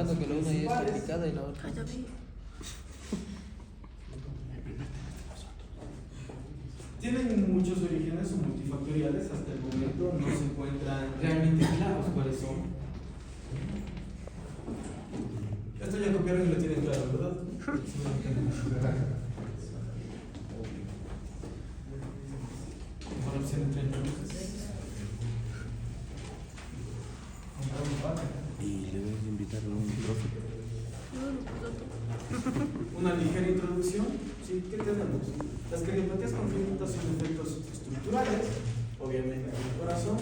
explicando que la una ya está principales. picada y la otra. Cállate. Tienen muchos orígenes o multifactoriales, hasta el momento no se encuentran realmente claros cuáles son. Esto ya copiaron y lo tienen claro, ¿verdad? Corrupción entre entonces. Y le voy a invitar a un profe. Una ligera introducción. ¿Sí? ¿Qué tenemos? Las cardiopatías congénitas son efectos estructurales, obviamente del corazón,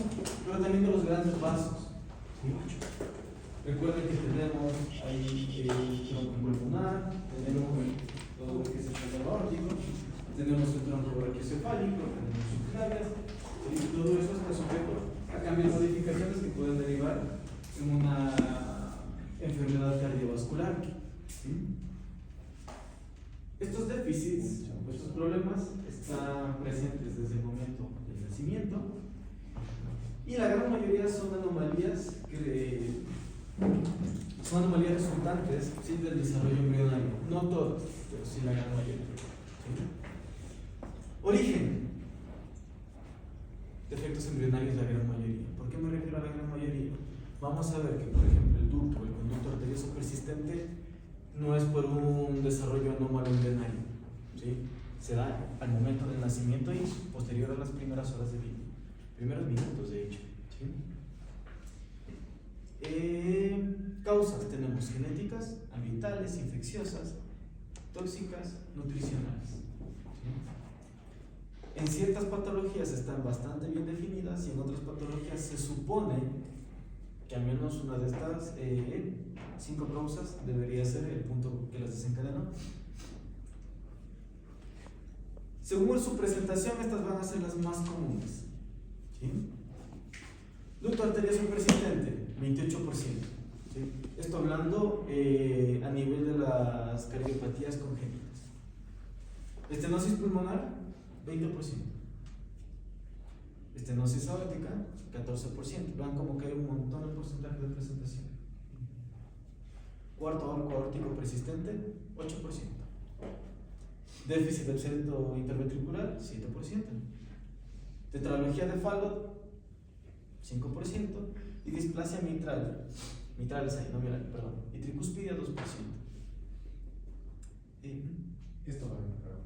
pero también de los grandes vasos. ¿Sí? Recuerden que tenemos ahí el tronco pulmonar, tenemos todo lo que es el canal aórtico, tenemos el tronco brachiocefálico, tenemos subclavias, y todo eso está sujeto a cambios, modificaciones que pueden derivar en una enfermedad cardiovascular. ¿Sí? Estos déficits, estos problemas están presentes desde el momento del nacimiento y la gran mayoría son anomalías resultantes, ¿sí?, del desarrollo embrionario. No todos, pero sí la gran mayoría. ¿Sí? Origen. Defectos embrionarios la gran mayoría. ¿Por qué me refiero a la gran mayoría? Vamos a ver que, por ejemplo, el ducto, el conducto arterioso persistente, no es por un desarrollo anómalo embrionario, ¿sí? Se da al momento del nacimiento y posterior a las primeras horas de vida, primeros minutos de hecho, ¿sí? Causas tenemos genéticas, ambientales, infecciosas, tóxicas, nutricionales, ¿sí? En ciertas patologías están bastante bien definidas y en otras patologías se supone que al menos una de estas 5 causas debería ser el punto que las desencadenó. Según su presentación, estas van a ser las más comunes. ¿Sí? Ducto arterioso persistente, 28%. ¿Sí? Esto hablando a nivel de las cardiopatías congénitas. Estenosis pulmonar, 20%. Estenosis aórtica, 14%. Vean cómo cae un montón el porcentaje de presentación. Cuarto arco aórtico persistente, 8%. Déficit del septo interventricular, 7%. Tetralogía de Fallot, 5%. Y displasia mitral, mitrales ahí, no viral, perdón. Y tricuspidia, 2%. Esto va a mejorar.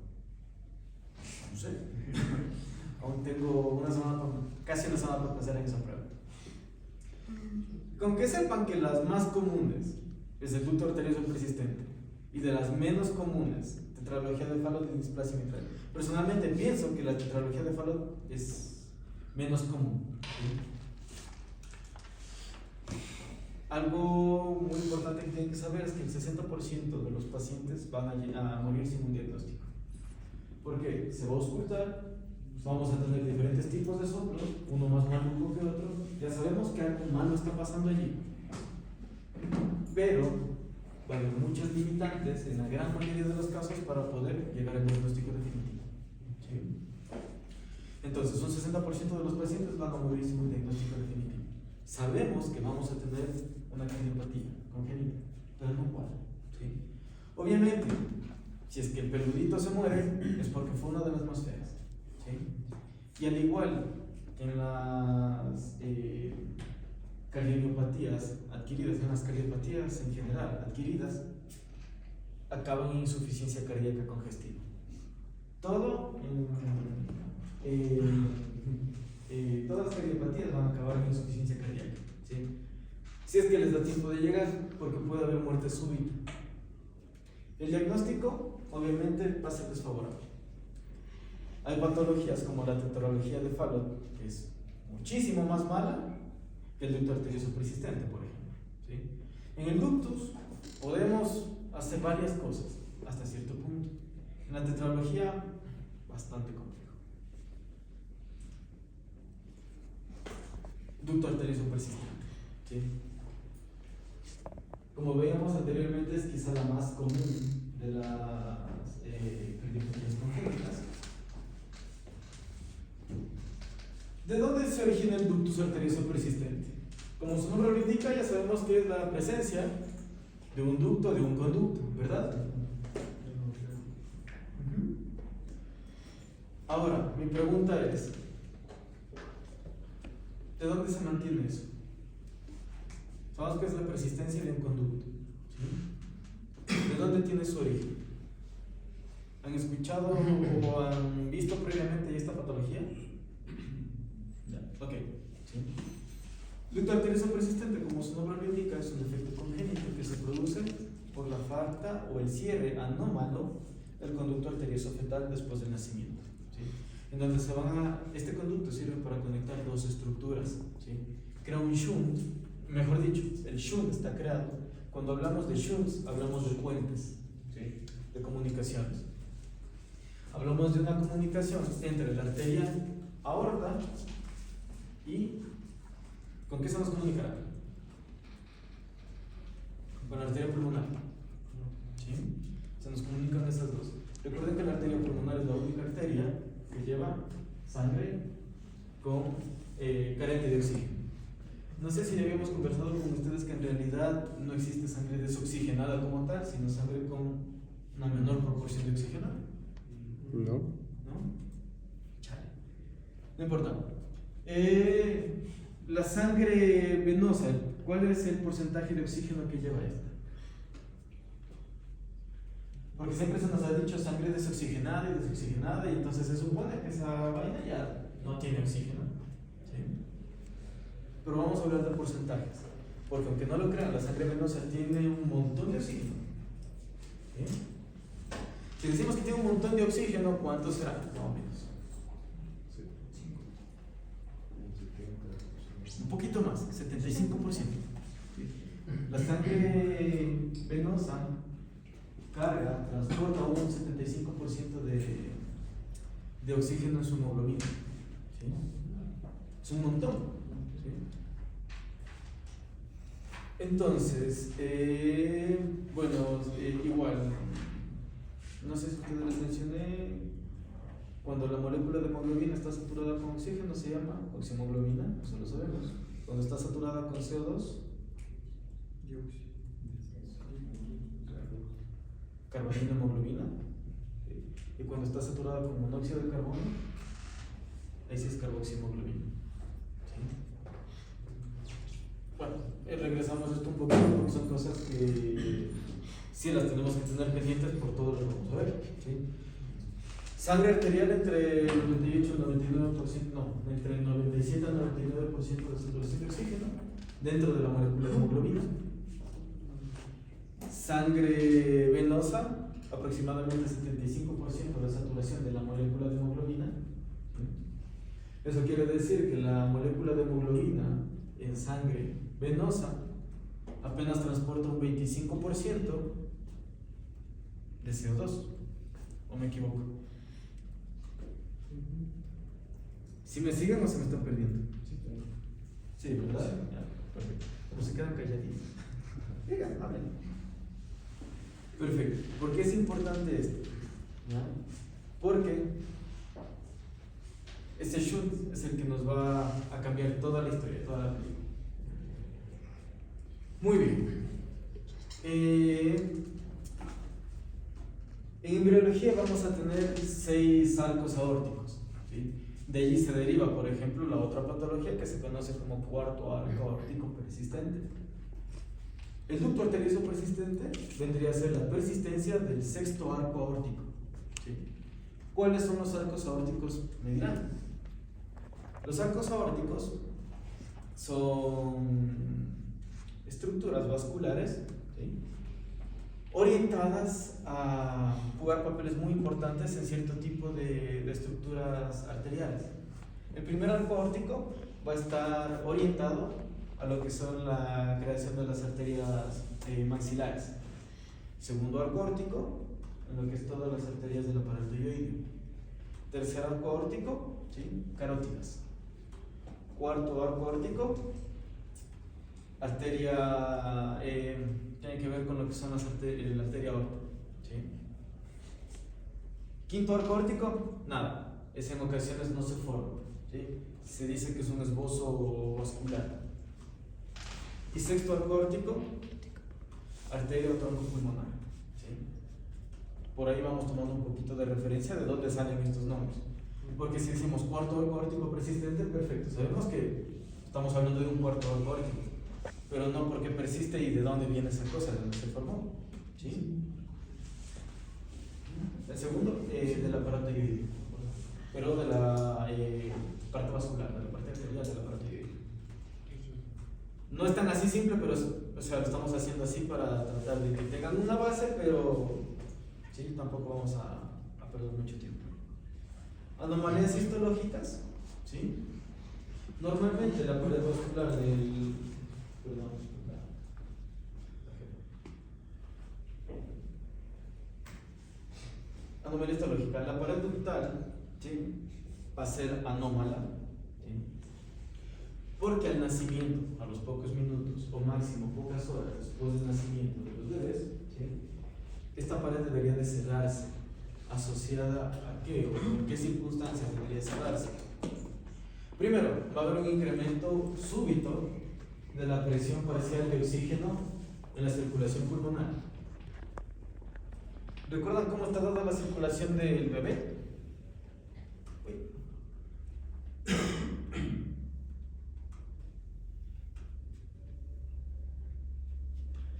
No sé. Aún tengo casi una semana para pensar en esa prueba. Con que sepan que las más comunes es el ducto arterioso persistente y de las menos comunes, tetralogía de Fallot y displasia mitral. Personalmente pienso que la tetralogía de Fallot es menos común. ¿Sí? Algo muy importante que tienen que saber es que el 60% de los pacientes van a morir sin un diagnóstico. ¿Por qué? Se va a ocultar. Vamos a tener diferentes tipos de soplos, uno más maluco que otro. Ya sabemos que algo malo está pasando allí, pero va a haber muchas limitantes en la gran mayoría de los casos para poder llegar al diagnóstico definitivo. ¿Sí? Entonces, un 60% de los pacientes van a morir sin un diagnóstico definitivo. Sabemos que vamos a tener una cardiopatía congénita, pero no cuál. ¿Sí? Obviamente, si es que el peludito se muere, es porque fue una de las más feas. ¿Sí? Y al igual que en las cardiomiopatías adquiridas, en las cardiopatías en general adquiridas, acaban en insuficiencia cardíaca congestiva. Todo todas las cardiopatías van a acabar en insuficiencia cardíaca. ¿Sí? Si es que les da tiempo de llegar, porque puede haber muerte súbita. El diagnóstico, obviamente, va a ser desfavorable. Hay patologías como la tetralogía de Fallot, que es muchísimo más mala que el ducto arterioso persistente, por ejemplo. ¿Sí? En el ductus podemos hacer varias cosas hasta cierto punto. En la tetralogía, bastante complejo. Ducto arterioso persistente. ¿Sí? Como veíamos anteriormente, es quizá la más común de las cardiopatías congénitas. ¿De dónde se origina el ductus arterioso persistente? Como su nombre lo indica, ya sabemos que es la presencia de un ducto, de un conducto, ¿verdad? Ahora, mi pregunta es, ¿de dónde se mantiene eso? Sabemos que es la persistencia de un conducto, ¿sí? ¿De dónde tiene su origen? ¿Han escuchado o han visto previamente esta patología? Ya, ok. ¿Sí? Ducto arterioso persistente, como su nombre lo indica, es un defecto congénito que se produce por la falta o el cierre anómalo del conducto arterioso fetal después del nacimiento, ¿sí? En donde este conducto sirve para conectar dos estructuras, ¿sí? Crea un shunt, mejor dicho, el shunt está creado. Cuando hablamos de shunts, hablamos de puentes, ¿sí? De comunicaciones. Hablamos de una comunicación entre la arteria aorta y ¿con qué se nos comunicará? Con la arteria pulmonar, ¿sí? Se nos comunican esas dos. Recuerden que la arteria pulmonar es la única arteria que lleva sangre con carente de oxígeno. No sé si ya habíamos conversado con ustedes que en realidad no existe sangre desoxigenada como tal, sino sangre con una menor proporción de oxígeno. No. ¿No? Chale. No importa. La sangre venosa, ¿cuál es el porcentaje de oxígeno que lleva esta? Porque siempre se nos ha dicho sangre desoxigenada y entonces se supone que esa vaina ya no tiene oxígeno, ¿sí? Pero vamos a hablar de porcentajes, porque aunque no lo crean, la sangre venosa tiene un montón de oxígeno, ¿sí? Si decimos que tiene un montón de oxígeno, ¿cuánto será? Más o menos. Un poquito más, 75%. La sangre venosa transporta un 75% de oxígeno en su hemoglobina, ¿sí? Es un montón, ¿sí? Entonces, igual, no sé si ustedes les mencioné, cuando la molécula de hemoglobina está saturada con oxígeno se llama oximoglobina, eso lo sabemos. Cuando está saturada con CO2, carbonilo hemoglobina. Y cuando está saturada con monóxido de carbono, ahí sí es carboxihemoglobina, ¿sí? Bueno, regresamos esto un poquito porque son cosas que sí las tenemos que tener pendientes por todo lo que vamos a ver, ¿sí? Sangre arterial entre el 98 y el 99%, no, entre el 97 al 99% de saturación de oxígeno dentro de la molécula de hemoglobina. Sangre venosa, aproximadamente 75% de saturación de la molécula de hemoglobina. Eso quiere decir que la molécula de hemoglobina en sangre venosa apenas transporta un 25% de CO2, ¿o me equivoco? ¿Si me siguen o se me están perdiendo? Sí, ¿verdad? Ya, perfecto. Pero se quedan calladitos. Digan, hablen. Perfecto. ¿Por qué es importante esto? ¿Ya? Porque este shunt es el que nos va a cambiar toda la historia, toda la película. Muy bien. En embriología vamos a tener 6 arcos aórticos, ¿sí? De allí se deriva, por ejemplo, la otra patología que se conoce como cuarto arco aórtico persistente. El ducto arterioso persistente vendría a ser la persistencia del 6º arco aórtico, ¿sí? ¿Cuáles son los arcos aórticos? Me dirán. Los arcos aórticos son estructuras vasculares, ¿sí? Orientadas a jugar papeles muy importantes en cierto tipo de estructuras arteriales. El primer arco aórtico va a estar orientado a lo que son la creación de las arterias maxilares. Segundo arco aórtico, en lo que es todas las arterias del aparato ilioideo. Tercer arco aórtico, ¿sí? Carótidas. Cuarto arco aórtico, arteria, tiene que ver con lo que son la arteria aorta, ¿sí? Quinto arco aórtico, nada, ese en ocasiones no se forma, ¿sí? Se dice que es un esbozo vascular. Y sexto arco aórtico, arteria o tronco pulmonar. ¿Sí? Por ahí vamos tomando un poquito de referencia de dónde salen estos nombres. Porque si decimos cuarto arco aórtico persistente, perfecto. Sabemos que estamos hablando de un cuarto arco aórtico, pero no porque persiste y de dónde viene esa cosa, de dónde se formó. ¿Sí? El segundo, del aparato dividido, pero de la parte vascular, de la parte arterial del aparato dividido. No es tan así simple, pero o sea, lo estamos haciendo así para tratar de que tengan una base, pero ¿sí? Tampoco vamos a perder mucho tiempo. Anomalías histológicas, ¿sí? Normalmente la pared vascular del... Perdón. Anomalía histológica. La pared ductal, ¿sí? Va a ser anómala, ¿sí? Porque al nacimiento, a los pocos minutos o máximo pocas horas después del nacimiento de los bebés, ¿sí? Esta pared debería de cerrarse. ¿Asociada a qué o en qué circunstancias debería cerrarse? Primero, va a haber un incremento súbito de la presión parcial de oxígeno en la circulación pulmonar. ¿Recuerdan cómo está dada la circulación del bebé?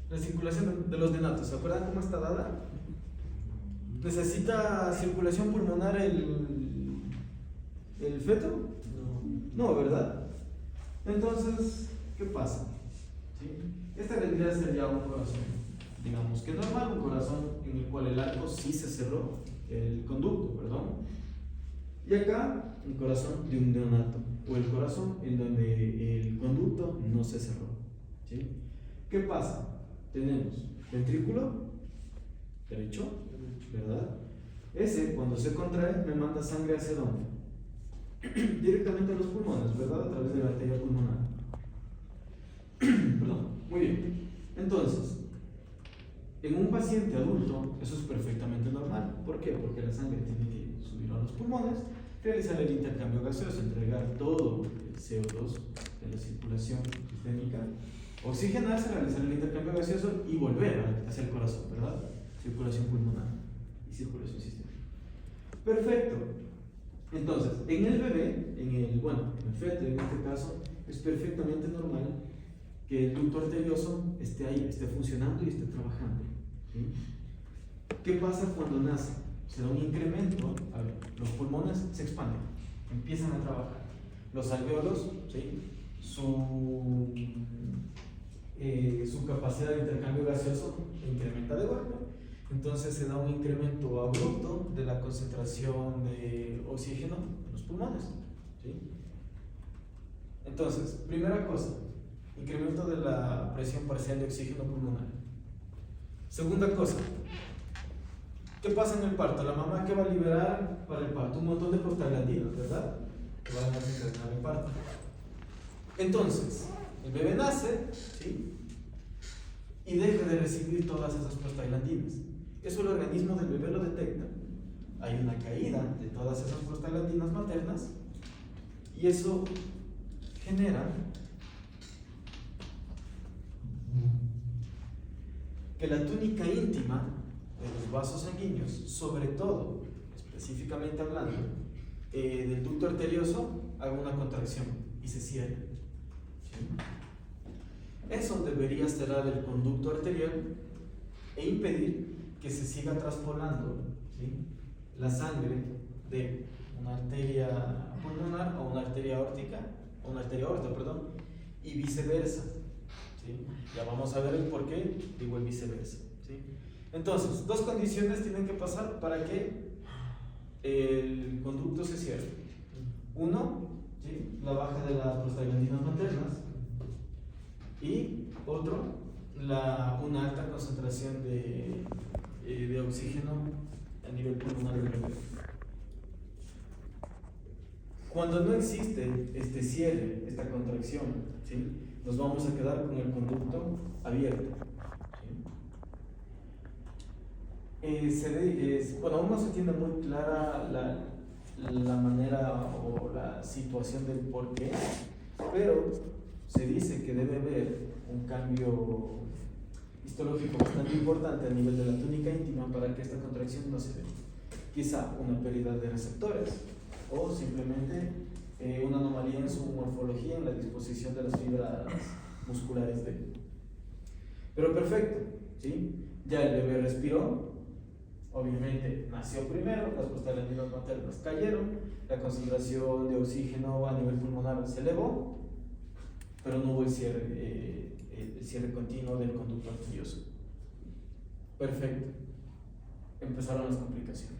La circulación de los neonatos, ¿se acuerdan cómo está dada? ¿Necesita circulación pulmonar el feto? No, ¿verdad? Entonces, ¿qué pasa? ¿Sí? Esta vendría a ser ya un corazón, digamos que normal, un corazón en el cual el arco sí se cerró, el conducto, perdón. Y acá, un corazón de un neonato, o el corazón en donde el conducto no se cerró. ¿Sí? ¿Qué pasa? Tenemos ventrículo derecho, ¿verdad? Ese, cuando se contrae, me manda sangre hacia dónde? Directamente a los pulmones, ¿verdad? A través de la arteria pulmonar. Perdón, muy bien. Entonces, en un paciente adulto, eso es perfectamente normal. ¿Por qué? Porque la sangre tiene que subir a los pulmones, realizar el intercambio gaseoso, entregar todo el CO2 de la circulación sistémica, oxigenarse, realizar el intercambio gaseoso y volver hacia el corazón, ¿verdad? Circulación pulmonar y circulación sistémica. Perfecto. Entonces, en el bebé, en el feto en este caso, es perfectamente normal que el ducto arterioso esté ahí, esté funcionando y esté trabajando. ¿Sí? ¿Qué pasa cuando nace? Se da un incremento, a ver, los pulmones se expanden, empiezan a trabajar. Los alvéolos, ¿sí? Su capacidad de intercambio gaseoso incrementa de golpe. Entonces se da un incremento abrupto de la concentración de oxígeno en los pulmones. ¿Sí? Entonces, primera cosa, incremento de la presión parcial de oxígeno pulmonar. Segunda cosa, ¿qué pasa en el parto? La mamá que va a liberar para el parto un montón de prostaglandinas, ¿verdad? Que van a desencadenar el parto. Entonces, el bebé nace, ¿sí? Y deja de recibir todas esas prostaglandinas. Eso el organismo del bebé lo detecta. Hay una caída de todas esas prostaglandinas maternas y eso genera que la túnica íntima de los vasos sanguíneos, sobre todo, específicamente hablando, del ducto arterioso, haga una contracción y se cierre. ¿Sí? Eso debería cerrar el conducto arterial e impedir que se siga traspolando, ¿sí? La sangre de una arteria pulmonar a una arteria aórtica, y viceversa. ¿Sí? Ya vamos a ver el por qué digo el viceversa. ¿Sí? Entonces, dos condiciones tienen que pasar para que el conducto se cierre. Uno, ¿sí? La baja de las prostaglandinas maternas, y otro, una alta concentración de oxígeno a nivel pulmonar del bebé. Cuando no existe este cierre, esta contracción, ¿sí? Nos vamos a quedar con el conducto abierto. ¿Sí? Aún no se tiene muy clara la manera o la situación del por qué, pero se dice que debe haber un cambio histológico bastante importante a nivel de la túnica íntima para que esta contracción no se dé. Quizá una pérdida de receptores o simplemente una anomalía en su morfología, en la disposición de las fibras musculares de él. Pero perfecto, ¿sí? Ya el bebé respiró, obviamente nació primero, las postales maternas cayeron, la concentración de oxígeno a nivel pulmonar se elevó, pero no hubo el cierre continuo del conducto arterioso. Perfecto. Empezaron las complicaciones.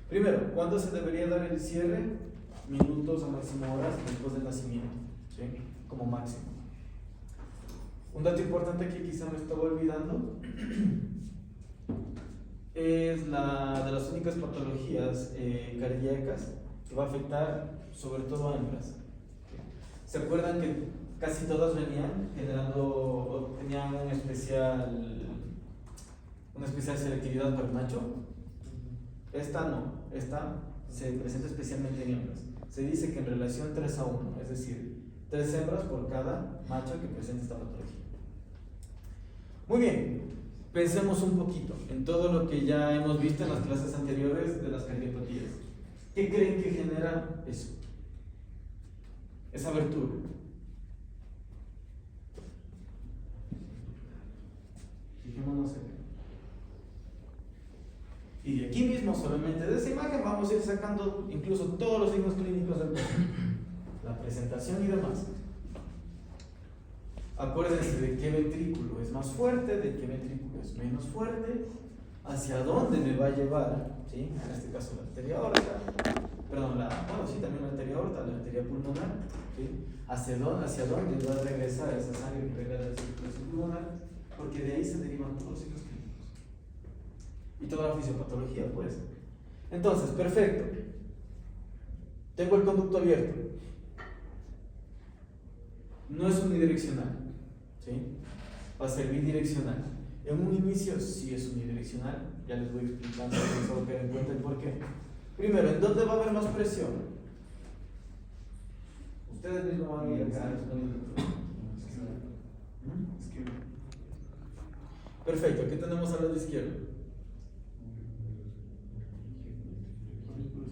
Primero, ¿cuándo se debería dar el cierre? Minutos a máximo horas después del nacimiento, ¿sí? Como máximo. Un dato importante que quizá me estaba olvidando es la de las únicas patologías cardíacas que va a afectar sobre todo a hembras. ¿Se acuerdan que casi todas venían generando, tenían una especial selectividad para el macho? Esta no, esta se presenta especialmente en hembras. Se dice que en relación 3:1, es decir, 3 hembras por cada macho que presenta esta patología. Muy bien, pensemos un poquito en todo lo que ya hemos visto en las clases anteriores de las cardiopatías. ¿Qué creen que genera eso? Esa abertura. Fijémonos acá. Y de aquí mismo, solamente de esa imagen, vamos a ir sacando incluso todos los signos clínicos del paciente, la presentación y demás. Acuérdense de qué ventrículo es más fuerte, de qué ventrículo es menos fuerte, hacia dónde me va a llevar, ¿sí? En este caso la arteria aorta, también la arteria aorta, la arteria pulmonar, ¿sí? Hacia dónde va a regresar esa sangre que regresa la circulación pulmonar, porque de ahí se derivan todos los signos clínicos y toda la fisiopatología, pues. Entonces, perfecto. Tengo el conducto abierto. No es unidireccional, ¿sí? Va a ser bidireccional. En un inicio sí es unidireccional, ya les voy explicando, solo que den cuenta el por qué. Primero, ¿en dónde va a haber más presión? Ustedes mismos van a ir acá respondiendo. Perfecto, ¿qué tenemos al lado izquierdo?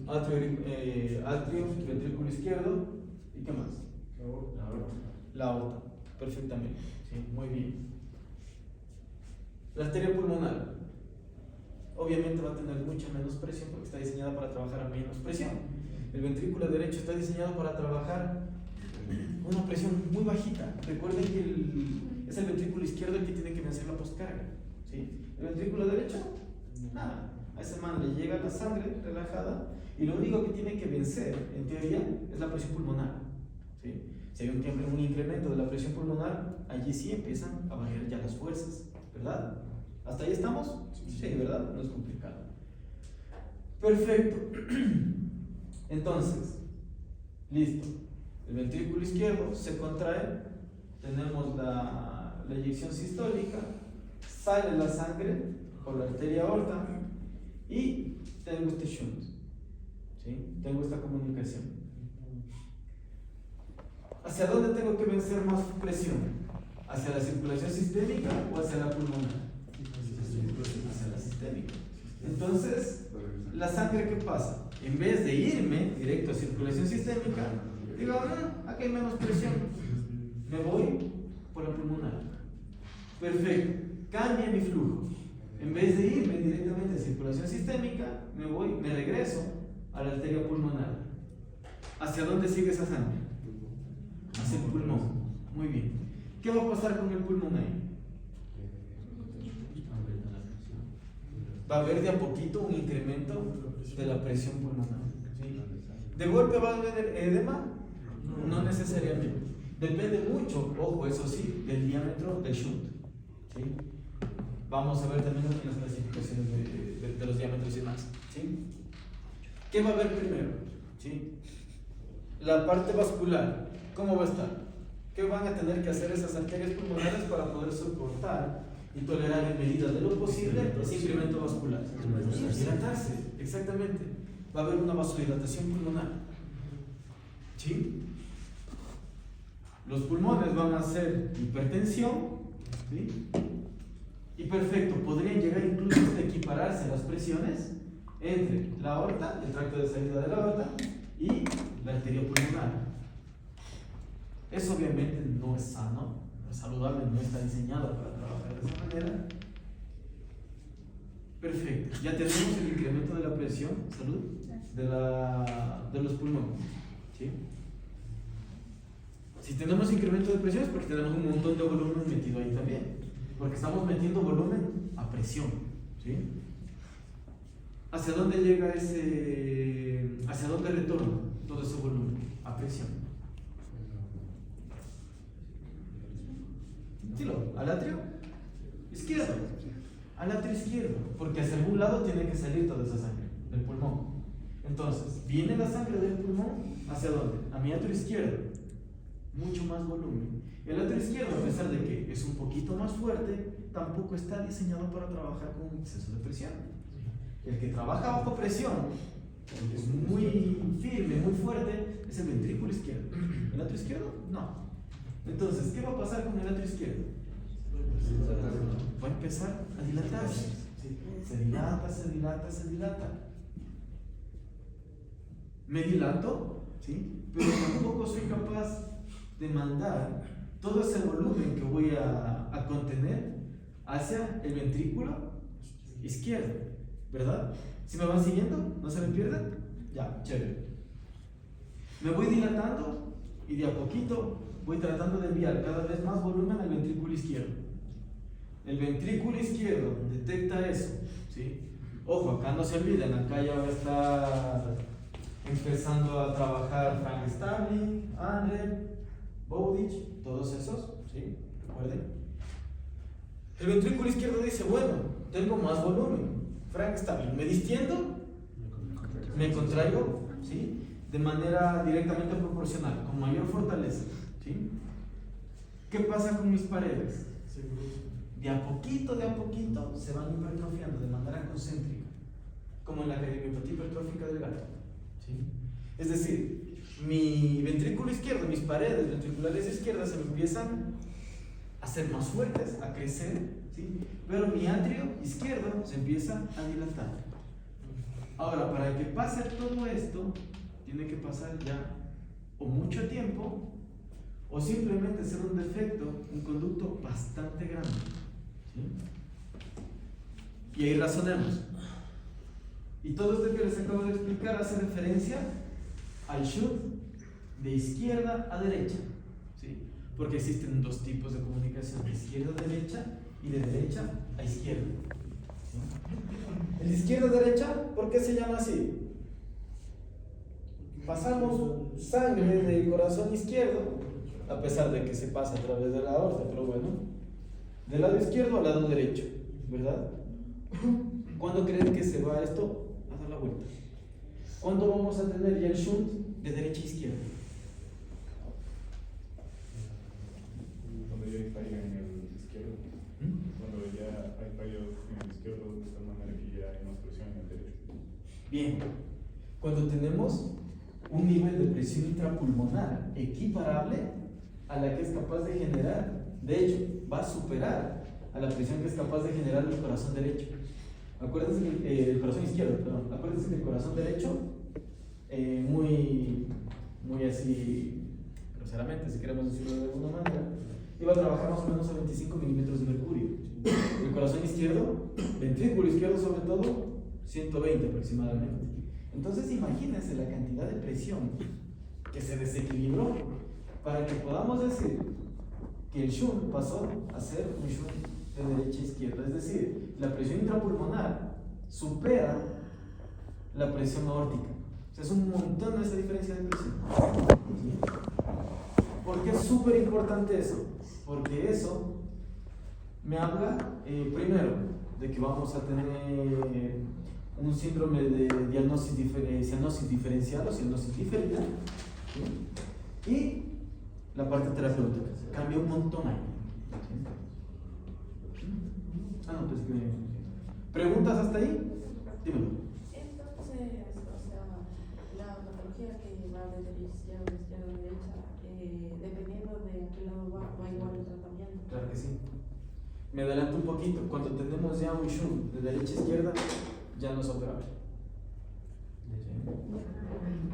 Atrio, ventrículo izquierdo, ¿y qué más? La aorta, perfectamente, ¿sí? Muy bien. La arteria pulmonar, obviamente va a tener mucha menos presión porque está diseñada para trabajar a menos presión. El ventrículo derecho está diseñado para trabajar una presión muy bajita. Recuerden que es el ventrículo izquierdo el que tiene que vencer la postcarga, ¿sí? El ventrículo derecho, nada. A ese man le llega la sangre relajada y lo único que tiene que vencer, en teoría, es la presión pulmonar, ¿sí? Si hay un incremento de la presión pulmonar, allí sí empiezan a variar ya las fuerzas, ¿verdad? ¿Hasta ahí estamos? Sí, ¿verdad? No es complicado. Perfecto. Entonces, listo. El ventrículo izquierdo se contrae, tenemos la eyección sistólica, sale la sangre por la arteria aorta y tengo este shunt, ¿sí? Tengo esta comunicación. ¿Hacia dónde tengo que vencer más presión? ¿Hacia la circulación sistémica o hacia la pulmonar? Hacia la sistémica. Entonces, la sangre, ¿qué pasa? En vez de irme directo a circulación sistémica, digo, aquí hay menos presión, me voy por la pulmonar. Perfecto, cambia mi flujo. En vez de irme directamente a circulación sistémica, me regreso a la arteria pulmonar. ¿Hacia dónde sigue esa sangre? Hacia el pulmón. Muy bien. ¿Qué va a pasar con el pulmón ahí? Va a haber de a poquito un incremento de la presión pulmonar, ¿sí? ¿De golpe va a haber edema? No necesariamente. Depende mucho, ojo, eso sí, del diámetro del shunt, ¿sí? Vamos a ver también en las clasificaciones de los diámetros y más, ¿sí? ¿Qué va a haber primero? ¿Sí? La parte vascular, ¿cómo va a estar? ¿Qué van a tener que hacer esas arterias pulmonares para poder soportar y tolerar en medida de lo posible ese incremento vascular? Hidratarse, exactamente. Va a haber una vasodilatación pulmonar, ¿sí? Los pulmones van a hacer hipertensión, ¿sí? perfecto, podrían llegar incluso a equipararse las presiones entre la aorta, el tracto de salida de la aorta y la arteria pulmonar. Eso obviamente no es sano, no es saludable, no está diseñado para trabajar de esa manera. Perfecto, ya tenemos el incremento de la presión, salud, de los pulmones. ¿Sí? Si tenemos incremento de presión es porque tenemos un montón de volumen metido ahí también, porque estamos metiendo volumen a presión. ¿Sí? ¿Hacia dónde llega hacia dónde retorna todo ese volumen? A presión. Dilo, al atrio izquierdo. Al atrio izquierdo, porque hacia algún lado tiene que salir toda esa sangre del pulmón. Entonces, viene la sangre del pulmón, ¿hacia dónde? A mi atrio izquierdo. Mucho más volumen. El atrio izquierdo, a pesar de que es un poquito más fuerte, tampoco está diseñado para trabajar con un exceso de presión. El que trabaja bajo presión, que es muy firme, muy fuerte, es el ventrículo izquierdo. ¿El atrio izquierdo? No. Entonces, ¿qué va a pasar con el atrio izquierdo? Va a empezar a dilatarse. Se dilata, se dilata, se dilata. Me dilato, ¿sí? Pero tampoco soy capaz de mandar todo ese volumen que voy a contener hacia el ventrículo izquierdo, ¿verdad? ¿Si me van siguiendo? ¿No se me pierden? Ya, chévere. Me voy dilatando y de a poquito voy tratando de enviar cada vez más volumen al ventrículo izquierdo. El ventrículo izquierdo detecta eso, ¿sí? Ojo, acá no se olviden, acá ya va a estar empezando a trabajar Frank Starling, Andre, Bowditch, todos esos, ¿sí? Recuerden. El ventrículo izquierdo dice, bueno, tengo más volumen. Frank Starling, me distiendo, me contraigo, ¿sí? De manera directamente proporcional, con mayor fortaleza, ¿sí? ¿Qué pasa con mis paredes? De a poquito se van hipertrofiando de manera concéntrica, como en la cardiomiopatía hipertrófica del gato, ¿sí? Es decir, mi ventrículo izquierdo, mis paredes ventriculares izquierdas se me empiezan a ser más fuertes, a crecer, ¿sí? Pero mi atrio izquierdo se empieza a dilatar. Ahora, para que pase todo esto, tiene que pasar ya o mucho tiempo o simplemente ser un defecto, un conducto bastante grande. ¿Sí? Y ahí razonemos. Y todo esto que les acabo de explicar hace referencia al shunt de izquierda a derecha, ¿sí? Porque existen dos tipos de comunicación, de izquierda a derecha y de derecha a izquierda. ¿Sí? El de izquierda a derecha, ¿por qué se llama así? Pasamos sangre del corazón izquierdo, a pesar de que se pasa a través de la aorta, pero bueno, del lado izquierdo al lado derecho, ¿verdad? ¿Cuándo creen que se va esto a dar la vuelta? ¿Cuándo vamos a tener ya el shunt de derecha a izquierda? Cuando ya hay fallo en el izquierdo. Cuando ya hay fallo en el izquierdo, de tal manera que ya hay más presión en el derecho. Bien, cuando tenemos un nivel de presión intrapulmonar equiparable a la que es capaz de generar, de hecho, va a superar a la presión que es capaz de generar el corazón derecho. Acuérdense que el corazón izquierdo, perdón. Acuérdense que el corazón derecho, muy así, groseramente, si queremos decirlo de alguna manera, iba a trabajar más o menos a 25 milímetros de mercurio. El corazón izquierdo, ventrículo izquierdo sobre todo, 120 aproximadamente. Entonces imagínense la cantidad de presión que se desequilibró para que podamos decir que el shunt pasó a ser un shunt de derecha a izquierda. Es decir, la presión intrapulmonar supera la presión aórtica. O sea, es un montón esa diferencia de presión. ¿Sí? ¿Por qué es súper importante eso? Porque eso me habla, primero, de que vamos a tener un síndrome de cianosis diferencial o cianosis diferida, ¿sí? Y la parte terapéutica cambia un montón ahí. ¿Sí? No, pues ¿preguntas hasta ahí? Dímelo. Entonces, o sea, la patología que va de izquierda a derecha, dependiendo de a qué lado va igual el tratamiento. Claro que sí. Me adelanto un poquito. Cuando tenemos ya un shunt de derecha a izquierda, ya no es operable.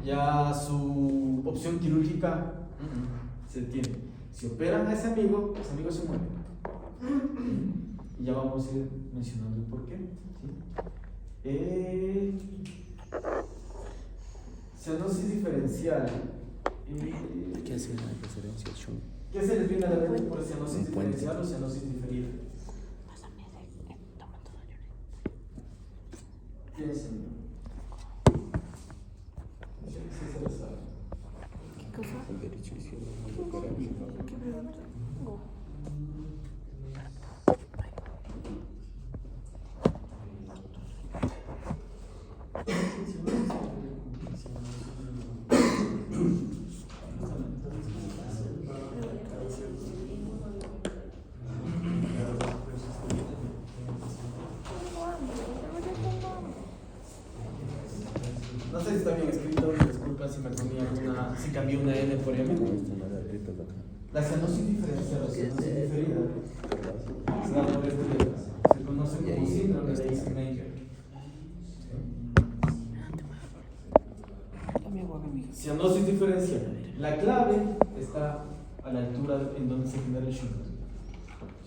Ya su opción quirúrgica se tiene. Si operan a ese amigo se muere. Y ya vamos a ir mencionando el porqué. Cianosis diferencial. ¿Qué hace la referencia al shunt? ¿Qué se define realmente por cianosis diferencial o cianosis diferida? ¿Quién es el? Sí, se lo sabe. ¿Qué cosa? El derecho izquierdo. ¿Qué pregunta? No sé si está bien escrito, disculpa si me comí alguna, si cambié una N por M. La cianosis diferencial o cianosis diferida se da por este letra. Se conoce como síndrome de Eisenmenger. Cianosis diferencial. La clave está a la altura en donde se genera el shunt.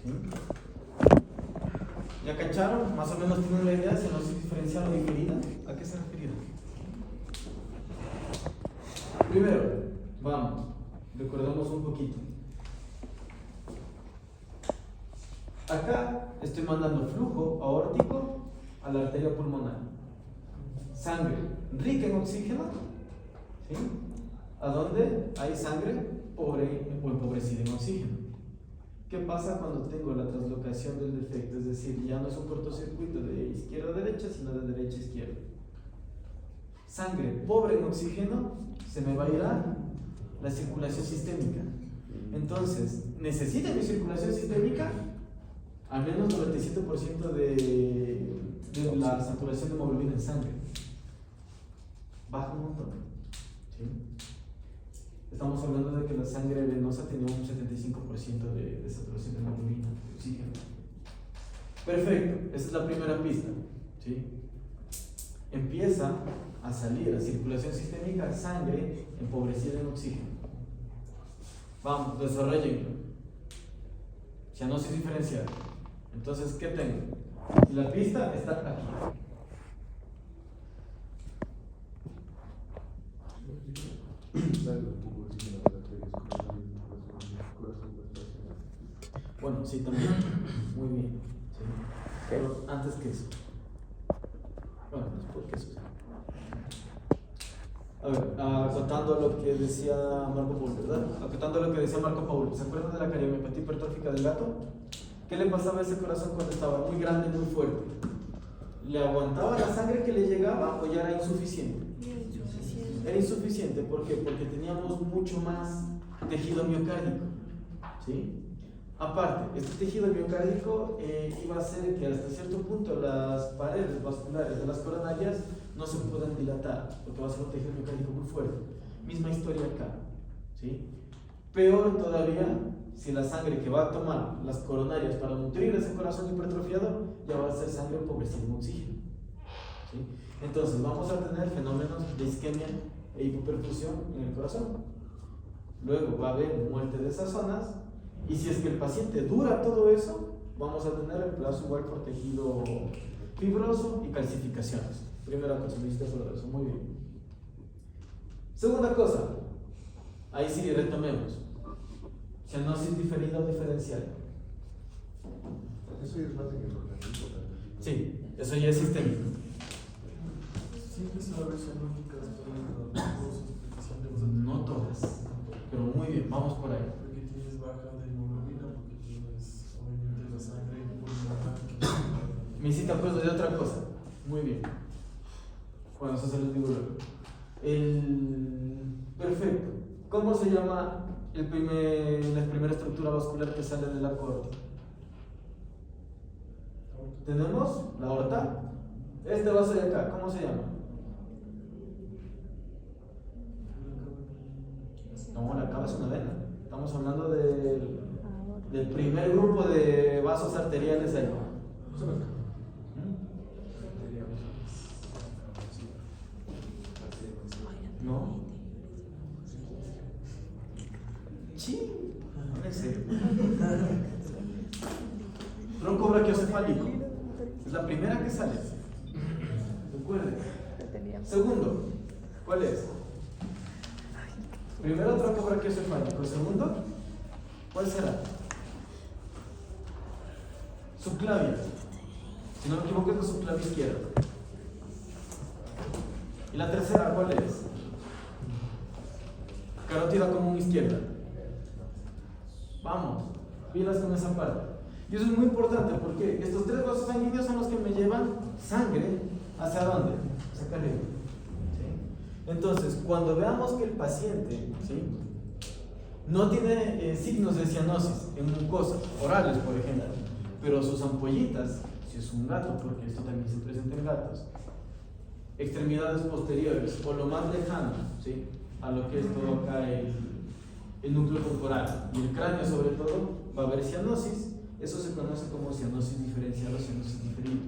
¿Sí? ¿Ya cacharon? Más o menos tienen la idea de cianosis diferencial o diferida. ¿A qué se refiere? Primero, vamos, recordemos un poquito. Acá estoy mandando flujo aórtico a la arteria pulmonar. Sangre rica en oxígeno, ¿sí? ¿A dónde hay sangre pobre o empobrecida en oxígeno? ¿Qué pasa cuando tengo la translocación del defecto? Es decir, ya no es un cortocircuito de izquierda a derecha, sino de derecha a izquierda. Sangre pobre en oxígeno, se me va a ir a la circulación sistémica. Entonces, ¿necesita mi circulación sistémica? Al menos 97% de la saturación de hemoglobina en sangre. Baja un montón. ¿Sí? Estamos hablando de que la sangre venosa tenía un 75% de saturación de hemoglobina, de oxígeno. Perfecto, esa es la primera pista. ¿Sí? Empieza a salir a circulación sistémica sangre empobrecida en oxígeno. Vamos, desarrollenlo. Cianosis diferencial. Entonces, ¿qué tengo? Y la pista está aquí. Bueno, sí, también. Muy bien. Sí. Pero antes que eso. Bueno, después que eso. A ver, acotando lo que decía Marco Paulo, ¿verdad? Acotando lo que decía Marco Paulo. ¿Se acuerdan de la cardiomiopatía hipertrófica del gato? ¿Qué le pasaba a ese corazón cuando estaba muy grande, muy fuerte? ¿Le aguantaba la sangre que le llegaba o ya era insuficiente? Era insuficiente, ¿por qué? Porque teníamos mucho más tejido miocárdico, ¿sí? Aparte, este tejido miocárdico iba a hacer que hasta cierto punto las paredes vasculares de las coronarias no se puedan dilatar, porque va a ser un tejido miocárdico muy fuerte. Misma historia acá, ¿sí? Peor todavía, si la sangre que va a tomar las coronarias para nutrir ese corazón hipertrofiado ya va a ser sangre empobrecida en oxígeno, ¿sí? Entonces vamos a tener fenómenos de isquemia e hipoperfusión en el corazón. Luego va a haber muerte de esas zonas, y si es que el paciente dura todo eso, vamos a tener reemplazo igual por tejido fibroso y calcificaciones. Primera cosa, necesitas hablar de eso, muy bien. Segunda cosa, ahí sí retomemos. Cianosis diferida o diferencial. Eso ya es más en el organismo también. Sí, eso ya es sistémico. Siempre se va a ver cianóticas todas. No todas, pero muy bien, vamos por ahí. Porque tienes baja de hemoglobina, porque tienes obviamente la sangre pulmonar. Me hiciste acuerdo de otra cosa. Muy bien. Bueno, eso se los digo luego. Perfecto. ¿Cómo se llama la primera estructura vascular que sale del arco aórtico? Tenemos la aorta. Este vaso de acá, ¿cómo se llama? No, la cava es una vena. Estamos hablando del del primer grupo de vasos arteriales ahí. ¿No? Sí, en serio. Tronco brachiocefálico. Es la primera que sale. Recuerden. Segundo, ¿cuál es? Primero tronco brachiocefálico. Segundo, ¿cuál será? Subclavia. Si no me equivoco, es la subclavia izquierda. ¿Y la tercera cuál es? Carótida común izquierda. Vamos, pilas con esa parte. Y eso es muy importante porque estos tres vasos sanguíneos son los que me llevan sangre ¿hacia dónde? Hacia acá arriba. ¿Sí? Entonces, cuando veamos que el paciente, ¿sí?, no tiene signos de cianosis en mucosas orales, por ejemplo, pero sus ampollitas, si es un gato, porque esto también se presenta en gatos, extremidades posteriores o lo más lejano, ¿sí?, a lo que es todo acá el núcleo corporal y el cráneo sobre todo, va a haber cianosis. Eso se conoce como cianosis diferencial o cianosis diferida.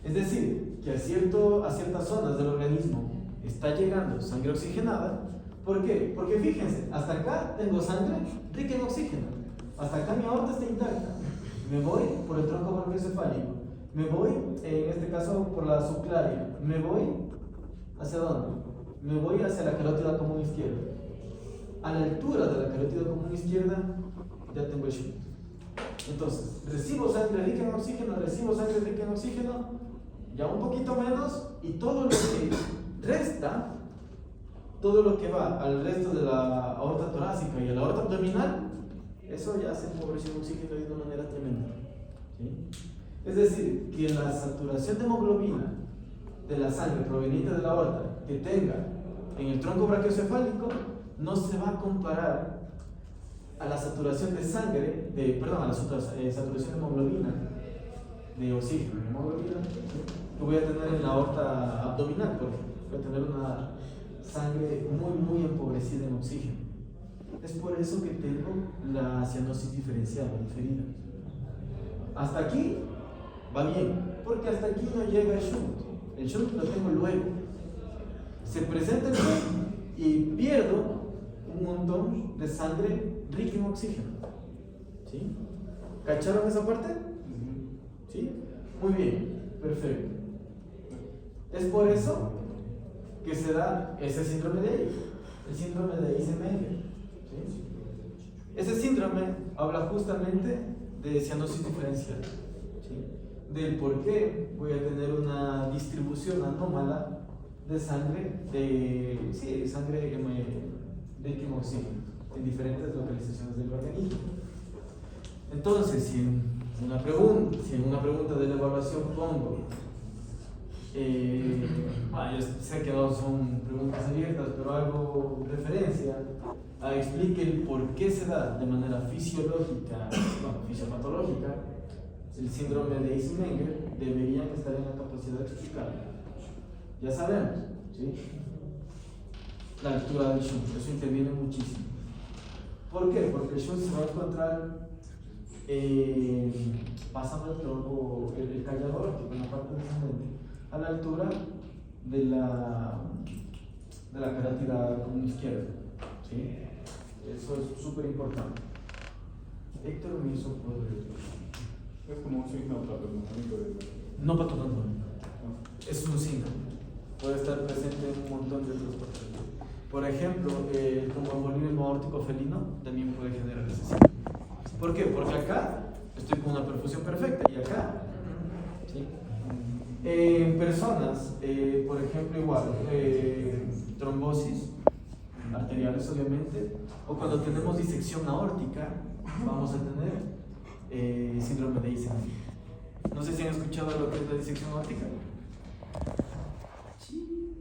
Es decir, que a ciertas zonas del organismo está llegando sangre oxigenada. ¿Por qué? Porque fíjense, hasta acá tengo sangre rica en oxígeno, hasta acá mi aorta está intacta. Me voy por el tronco brachiocefálico, me voy, en este caso, por la subclavia, me voy ¿hacia dónde? Me voy hacia la carótida común izquierda. A la altura de la carótida común izquierda ya tengo el shunt. Entonces, recibo sangre rica en oxígeno, recibo sangre rica en oxígeno, ya un poquito menos, y todo lo que resta, todo lo que va al resto de la aorta torácica y a la aorta abdominal, eso ya se empobreció en oxígeno de una manera tremenda. ¿Sí? Es decir, que la saturación de hemoglobina de la sangre proveniente de la aorta que tenga en el tronco brachiocefálico no se va a comparar a la saturación de sangre, a la saturación de hemoglobina, de oxígeno, de hemoglobina, que voy a tener en la aorta abdominal, por ejemplo. Voy a tener una sangre muy empobrecida en oxígeno. Es por eso que tengo la cianosis diferencial o diferida. Hasta aquí va bien, porque hasta aquí no llega el shunt. El shunt lo tengo luego. Se presenta el shunt y pierdo un montón de sangre rica en oxígeno. ¿Sí? ¿Cacharon esa parte? ¿Sí? Muy bien, perfecto. Es por eso que se da ese síndrome de ahí, el síndrome de Eisenmenger. ¿Sí? Ese síndrome habla justamente de cianosis diferencial. ¿Sí? Del por qué voy a tener una distribución anómala de sangre, sangre rica en oxígeno en diferentes localizaciones del organismo. Entonces, si en una pregunta de la evaluación pongo, yo sé que no son preguntas abiertas, pero hago referencia a explique el por qué se da de manera fisiológica, fisiopatológica, el síndrome de Eisenmenger, deberían estar en la capacidad de explicarlo. Ya sabemos, ¿sí?, la altura del shunt, eso interviene muchísimo. ¿Por qué? Porque el shunt se va a encontrar pasando el tronco, el callador, que es la parte descendente, a la altura de la carótida común izquierda. ¿Sí? Eso es súper importante. Héctor me hizo poder. Es como un signo patognomónico de... No patognomónico. Es un signo. Puede estar presente en un montón de otros patrones. Por ejemplo, el tromboembolismo aórtico felino también puede generar ese signo. ¿Por qué? Porque acá estoy con una perfusión perfecta y acá, ¿sí? En personas, por ejemplo, igual, trombosis arteriales obviamente, o cuando tenemos disección aórtica, vamos a tener síndrome de Eisenmenger. No sé si han escuchado lo que es la disección aórtica. Sí.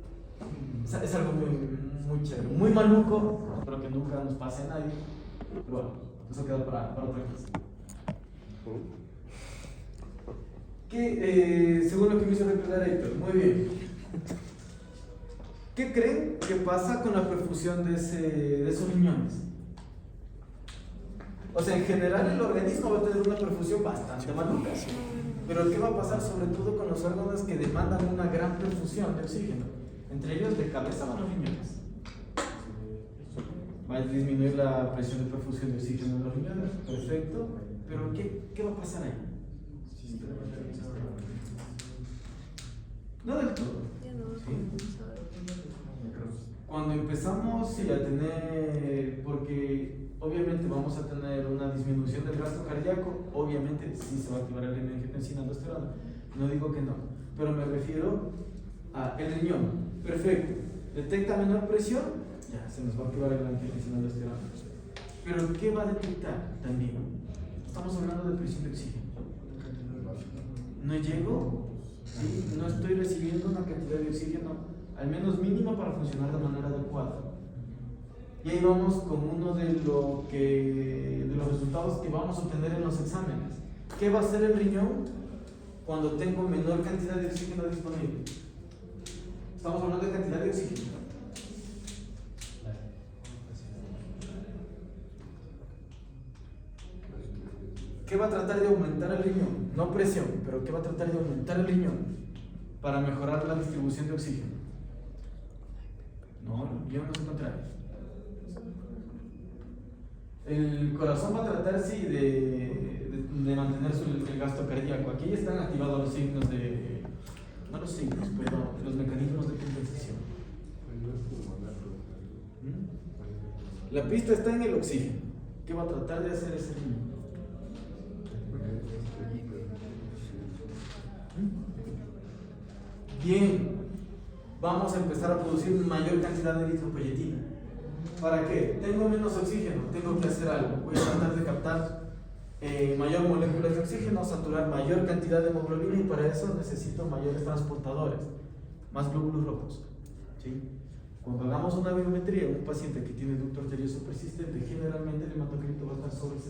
Es algo muy chévere, muy maluco, espero que nunca nos pase a nadie, pero bueno, eso queda para otra cosa. Según lo que me hizo recordar Héctor, muy bien. ¿Qué creen que pasa con la perfusión de esos riñones? O sea, en general el organismo va a tener una perfusión bastante maluca. Pero ¿qué va a pasar sobre todo con los órganos que demandan una gran perfusión de oxígeno? Entre ellos de cabeza van los riñones. Va a disminuir la presión de perfusión de oxígeno en los riñones. Perfecto. Pero ¿qué va a pasar ahí? No del todo. ¿Sí? Cuando empezamos sí, a tener, porque obviamente vamos a tener una disminución del gasto cardíaco, obviamente sí se va a activar el angiotensina aldosterona, no digo que no, pero me refiero a el riñón, perfecto, detecta menor presión, ya se nos va a activar el angiotensina aldosterona. Pero ¿qué va a detectar también? Estamos hablando de presión de oxígeno. No llego, ¿sí? No estoy recibiendo una cantidad de oxígeno al menos mínima para funcionar de manera adecuada. Y ahí vamos con uno de los resultados que vamos a obtener en los exámenes. ¿Qué va a hacer el riñón cuando tengo menor cantidad de oxígeno disponible? Estamos hablando de cantidad de oxígeno. ¿Qué va a tratar de aumentar el riñón? No presión, pero ¿qué va a tratar de aumentar el riñón para mejorar la distribución de oxígeno? No, yo no es lo contrario. El corazón va a tratar, sí, de mantener el gasto cardíaco. Aquí ya están activados los signos no los signos, perdón, los mecanismos de compensación. La pista está en el oxígeno. ¿Qué va a tratar de hacer ese riñón? Bien, vamos a empezar a producir mayor cantidad de eritropoyetina. ¿Para qué? Tengo menos oxígeno, tengo que hacer algo. Voy a tratar de captar mayor moléculas de oxígeno, saturar mayor cantidad de hemoglobina y para eso necesito mayores transportadores, más glóbulos rojos. ¿Sí? Cuando hagamos una biometría en un paciente que tiene ducto arterioso persistente, generalmente el hematocrito va a estar sobre el 65%.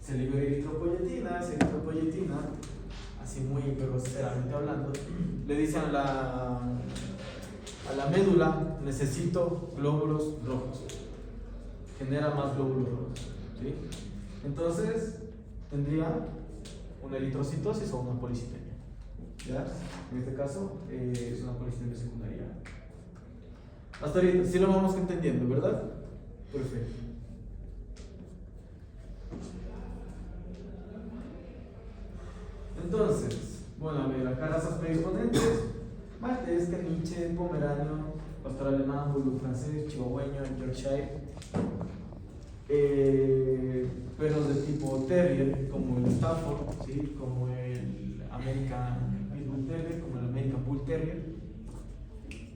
Se libera eritropoyetina, así muy groseramente hablando, le dicen a la médula, necesito glóbulos rojos, genera más glóbulos rojos, ¿sí? Entonces tendría una eritrocitosis o una policitemia, ¿ya? En este caso es una policitemia secundaria. Hasta ahorita sí lo vamos entendiendo, ¿verdad? Perfecto. Entonces, bueno, a ver, acá razas predisponentes: maltés, caniche, pomerano, pastor alemán, bulldog francés, chihuahueño, Yorkshire, perros de tipo terrier, como el Stafford, ¿sí? Como el American Pitbull Terrier, como el American Bull Terrier,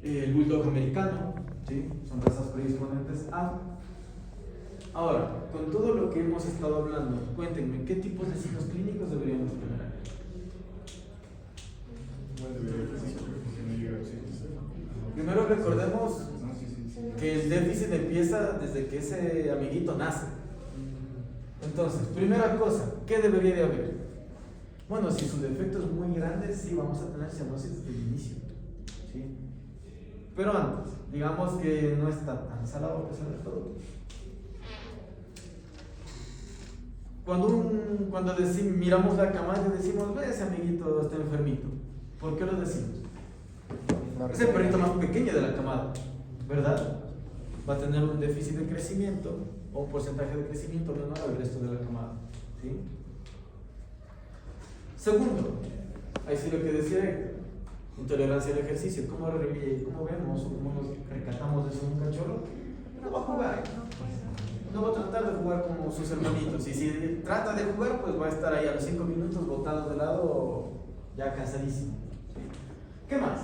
el bulldog americano, ¿sí? Son razas predisponentes a. Ahora, con todo lo que hemos estado hablando, cuéntenme, ¿qué tipos de signos clínicos deberíamos tener? Primero recordemos que el déficit empieza desde que ese amiguito nace. Entonces, primera cosa, ¿qué debería de haber? Bueno, si su defecto es muy grande, sí vamos a tener cianosis desde el inicio, ¿sí? Pero antes, digamos que no está tan salado a pesar de todo. Cuando miramos la camada y decimos, ve, ese amiguito está enfermito, ¿por qué lo decimos? Es el perrito más pequeño de la camada, ¿verdad? Va a tener un déficit de crecimiento o un porcentaje de crecimiento menor al resto de la camada, ¿sí? Segundo, ahí sí lo que decía Héctor, intolerancia al ejercicio. ¿Cómo vemos o cómo nos recatamos de eso en un cachorro? No va a jugar, no va a tratar de jugar como sus hermanitos, y si trata de jugar, pues va a estar ahí a los 5 minutos botado de lado, ya cansadísimo. ¿Qué más?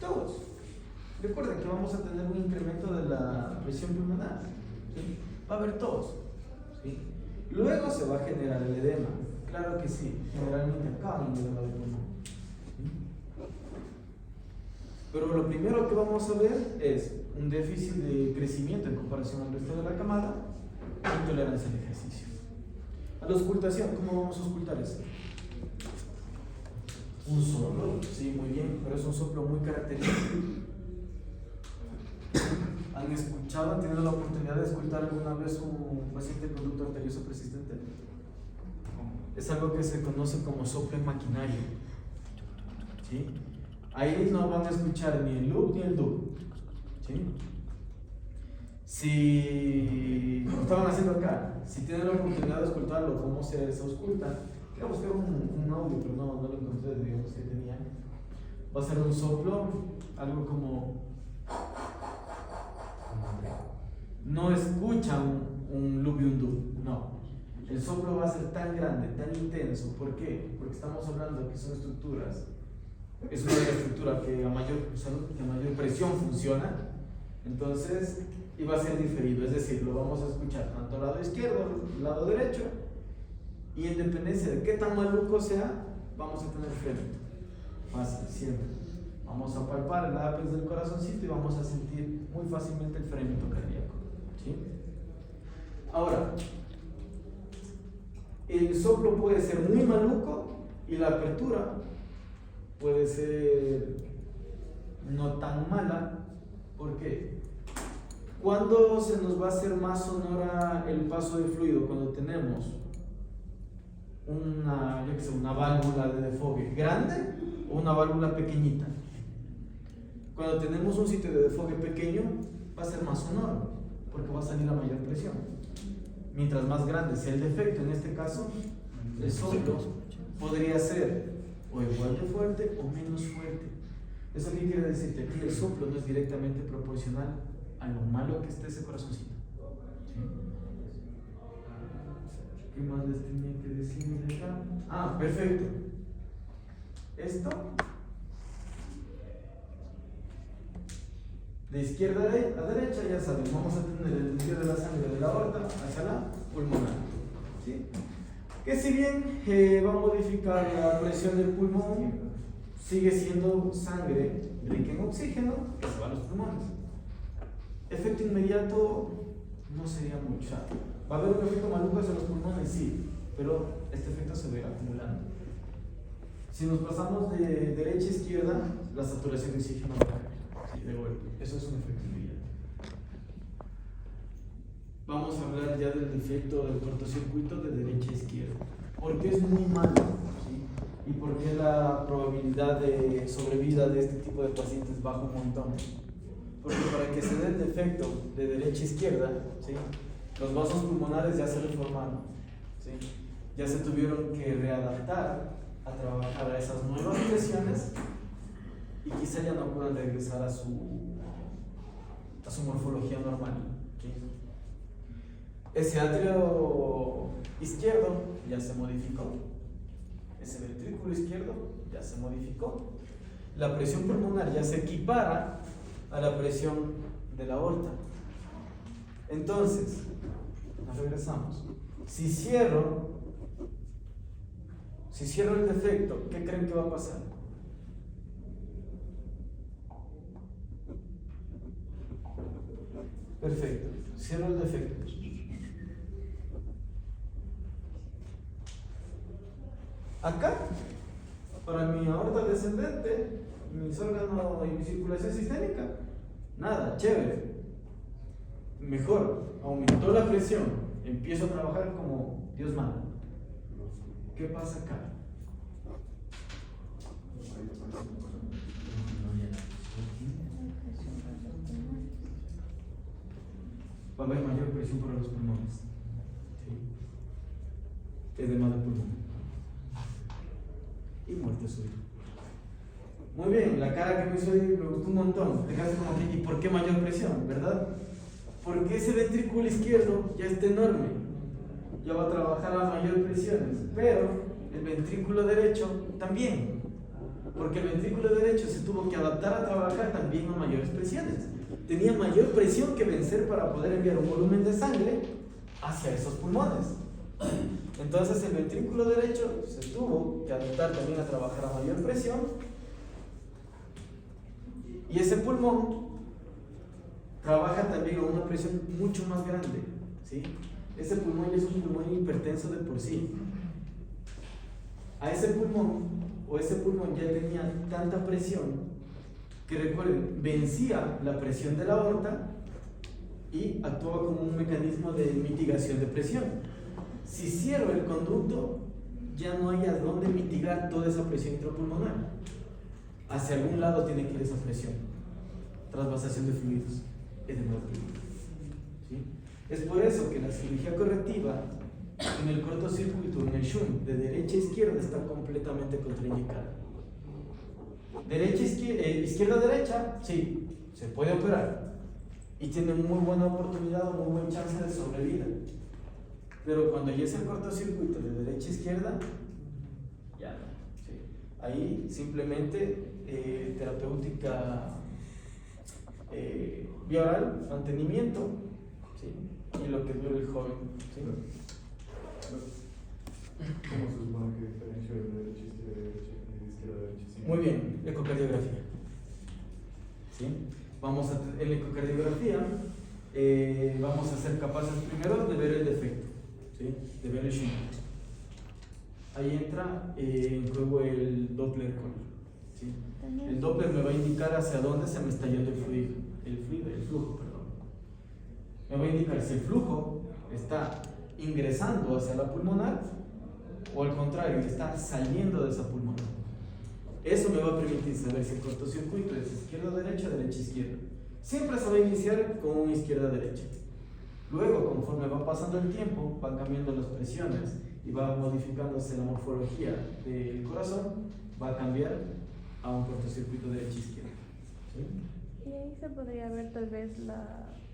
Todos. Recuerden que vamos a tener un incremento de la presión pulmonar, ¿sí? Va a haber tos, ¿sí? Luego se va a generar el edema. Claro que sí, generalmente acaba el edema del pulmón, ¿sí? Pero lo primero que vamos a ver es un déficit de crecimiento en comparación al resto de la camada, intolerancia al ejercicio. A la auscultación, ¿cómo vamos a auscultar eso? Un soplo, sí, muy bien, pero es un soplo muy característico. ¿Han escuchado, han tenido la oportunidad de escuchar alguna vez un paciente con conducto arterioso persistente? Es algo que se conoce como soplo en maquinario. ¿Sí? Ahí no van a escuchar ni el loop ni el dub. ¿Sí? Si estaban haciendo acá, si tienen la oportunidad de escucharlo, cómo se ausculta, voy a buscar un audio, pero no lo encontré, digamos que tenía. Va a ser un soplo, algo como. No escucha un loop y un dub, no. El soplo va a ser tan grande, tan intenso. ¿Por qué? Porque estamos hablando que son estructuras. Es una estructura que a mayor presión funciona. Entonces, y va a ser diferido. Es decir, lo vamos a escuchar tanto al lado izquierdo, al lado derecho. Y en dependencia de qué tan maluco sea, vamos a tener freno. Fácil, siempre. Vamos a palpar el ápice del corazoncito y vamos a sentir muy fácilmente el freno cardíaco. ¿Sí? Ahora, el soplo puede ser muy maluco y la apertura puede ser no tan mala. ¿Por qué? ¿Cuándo se nos va a hacer más sonora el paso de fluido? Cuando tenemos una válvula de desfogue grande o una válvula pequeñita. Cuando tenemos un sitio de desfogue pequeño, va a ser más sonoro porque va a salir a mayor presión. Mientras más grande sea el defecto, en este caso, el soplo podría ser o igual de fuerte o menos fuerte. ¿Eso qué quiere decir? Que aquí el soplo no es directamente proporcional a lo malo que esté ese corazoncito. ¿Sí? ¿Qué más les tenía que decir de acá? Ah, perfecto. Esto, de izquierda a derecha, ya saben, vamos a tener el desvío de la sangre de la aorta hacia la pulmonar. ¿Sí? Que si bien va a modificar la presión del pulmón, sigue siendo sangre rica en oxígeno que se va a los pulmones. Efecto inmediato no sería mucho. ¿Va a haber un efecto maluco hacia los pulmones? Sí, pero este efecto se va a ir acumulando. Si nos pasamos de derecha a izquierda, la saturación de oxígeno va a caer. Sí, de golpe. Eso es un efecto inmediato. Vamos a hablar ya del defecto del cortocircuito de derecha a izquierda. Porque es muy malo, ¿sí? Y porque la probabilidad de sobrevida de este tipo de pacientes baja un montón. Porque para que se dé el defecto de derecha a izquierda, ¿sí? Los vasos pulmonares ya se reformaron, ¿sí? Ya se tuvieron que readaptar a trabajar a esas nuevas presiones y quizá ya no puedan regresar a su morfología normal. ¿Sí? Ese atrio izquierdo ya se modificó, ese ventrículo izquierdo ya se modificó, la presión pulmonar ya se equipara a la presión de la aorta. Entonces, nos regresamos. Si cierro el defecto, ¿qué creen que va a pasar? Perfecto, cierro el defecto. Acá, para mi aorta descendente, mis órganos y mi circulación sistémica, nada, chévere. Mejor, aumentó la presión, empiezo a trabajar como Dios manda. ¿Qué pasa acá? Va a haber mayor presión por los pulmones. ¿Sí? Edema del pulmón. Y muerte súbita. Muy bien, la cara que me hizo ahí me gustó un montón. Te quedaste como que, ¿y por qué mayor presión? ¿Verdad? Porque ese ventrículo izquierdo ya está enorme. Ya va a trabajar a mayor presiones. Pero el ventrículo derecho también. Porque el ventrículo derecho se tuvo que adaptar a trabajar también a mayores presiones. Tenía mayor presión que vencer para poder enviar un volumen de sangre hacia esos pulmones. Entonces el ventrículo derecho se tuvo que adaptar también a trabajar a mayor presión y ese pulmón trabaja también a una presión mucho más grande, ¿sí? Ese pulmón es un pulmón hipertenso de por sí. A ese pulmón o ese pulmón ya tenía tanta presión que, recuerden, vencía la presión de la aorta y actuaba como un mecanismo de mitigación de presión. Si cierro el conducto, ya no hay a dónde mitigar toda esa presión intrapulmonar. Hacia algún lado tiene que ir esa presión. Trasvasación de fluidos. Es de nuevo. ¿Sí? Es por eso que la cirugía correctiva en el cortocircuito, en el shunt, de derecha a izquierda, está completamente contraindicada. Izquierda a derecha, sí, se puede operar y tiene muy buena oportunidad o muy buena chance de sobrevida. Pero cuando ya es el cortocircuito de derecha a izquierda, ya no. ¿Sí? Ahí simplemente terapéutica vía oral, mantenimiento, ¿sí? Y lo que dure el joven. ¿Sí? ¿Cómo se supone que diferencia de derecha a izquierda a derecha? Sí. Muy bien, ecocardiografía. ¿Sí? Vamos a, en la ecocardiografía vamos a ser capaces primero de ver el defecto, ¿sí? De ver el shunt. Ahí entra en juego el Doppler color. ¿Sí? El Doppler me va a indicar hacia dónde se me está yendo el flujo, perdón. Me va a indicar si el flujo está ingresando hacia la pulmonar o al contrario, está saliendo de esa pulmonar. Eso me va a permitir saber si el cortocircuito es izquierda-derecha, derecha-izquierda. Siempre se va a iniciar con izquierda-derecha. Luego, conforme va pasando el tiempo, van cambiando las presiones y va modificándose la morfología del corazón, va a cambiar a un cortocircuito derecha-izquierda. ¿Sí? Y ahí se podría ver tal vez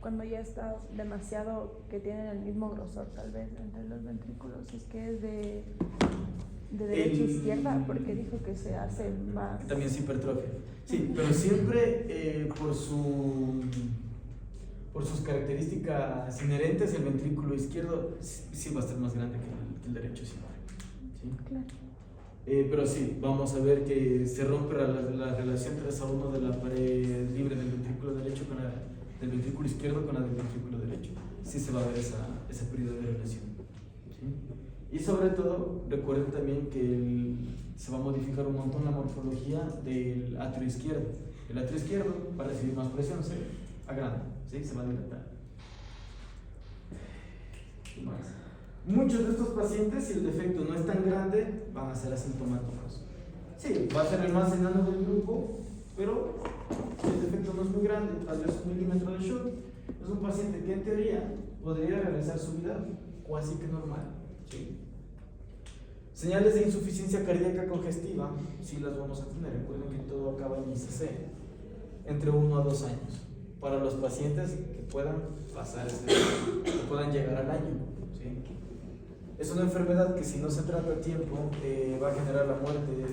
cuando ya está demasiado, que tienen el mismo grosor tal vez entre los ventrículos, si es que es de derecha a izquierda, porque dijo que se hace más. También es hipertrofia. Sí, pero siempre por sus características inherentes, el ventrículo izquierdo sí va a estar más grande que el derecho siempre. ¿Sí? Claro. Pero sí, vamos a ver que se rompe la relación 3:1 de la pared libre del ventrículo derecho con del ventrículo izquierdo con la del ventrículo derecho. Sí se va a ver ese periodo de relación. ¿Sí? Y sobre todo, recuerden también que se va a modificar un montón la morfología del atrio izquierdo. El atrio izquierdo va a recibir más presión, se agranda, ¿sí? Se va a dilatar. ¿Qué más? Muchos de estos pacientes, si el defecto no es tan grande, van a ser asintomáticos. Sí, va a ser el más enano del grupo, pero si el defecto no es muy grande, tal vez 1 milímetro de shock, es un paciente que en teoría podría realizar su vida casi que normal. ¿Sí? Señales de insuficiencia cardíaca congestiva, sí las vamos a tener. Recuerden que todo acaba en ICC, entre 1 a 2 años, para los pacientes que puedan pasar que puedan llegar al año. ¿Sí? Es una enfermedad que si no se trata a tiempo va a generar la muerte de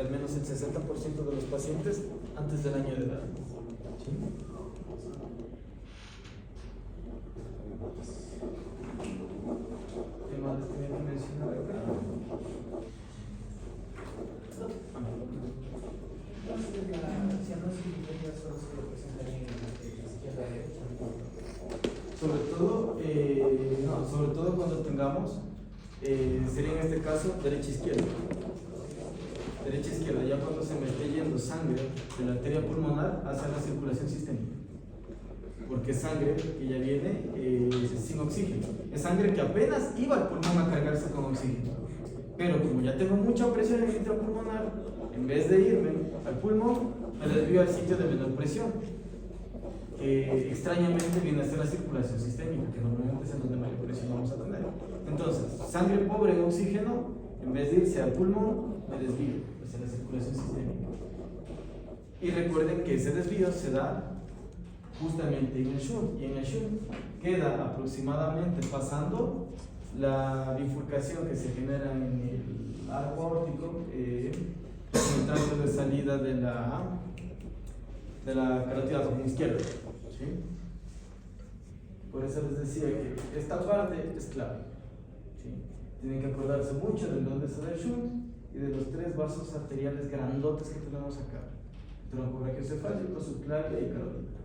al menos el 60% de los pacientes antes del año de edad. ¿Sí? ¿Qué más les tenía que mencionar acá? Sobre todo cuando tengamos, sería en este caso derecha-izquierda. Derecha-izquierda, ya cuando se me esté yendo sangre de la arteria pulmonar hacia la circulación sistémica. Porque es sangre que ya viene sin oxígeno. Es sangre que apenas iba al pulmón a cargarse con oxígeno. Pero como ya tengo mucha presión en el intrapulmonar, en vez de irme al pulmón, me desvío al sitio de menor presión. Extrañamente viene a ser la circulación sistémica, que normalmente es en donde mayor presión vamos a tener. Entonces, sangre pobre en oxígeno, en vez de irse al pulmón, me desvío hacia la circulación sistémica. Y recuerden que ese desvío se da justamente en el shunt, y en el shunt queda aproximadamente pasando la bifurcación que se genera en el arco aórtico, en el tracto de salida de la carótida izquierda. ¿Sí? Por eso les decía que esta parte es clave. ¿Sí? Tienen que acordarse mucho de dónde se da el shunt y de los 3 vasos arteriales grandotes que tenemos acá: tronco brachiocefálico, subclavia y carótida.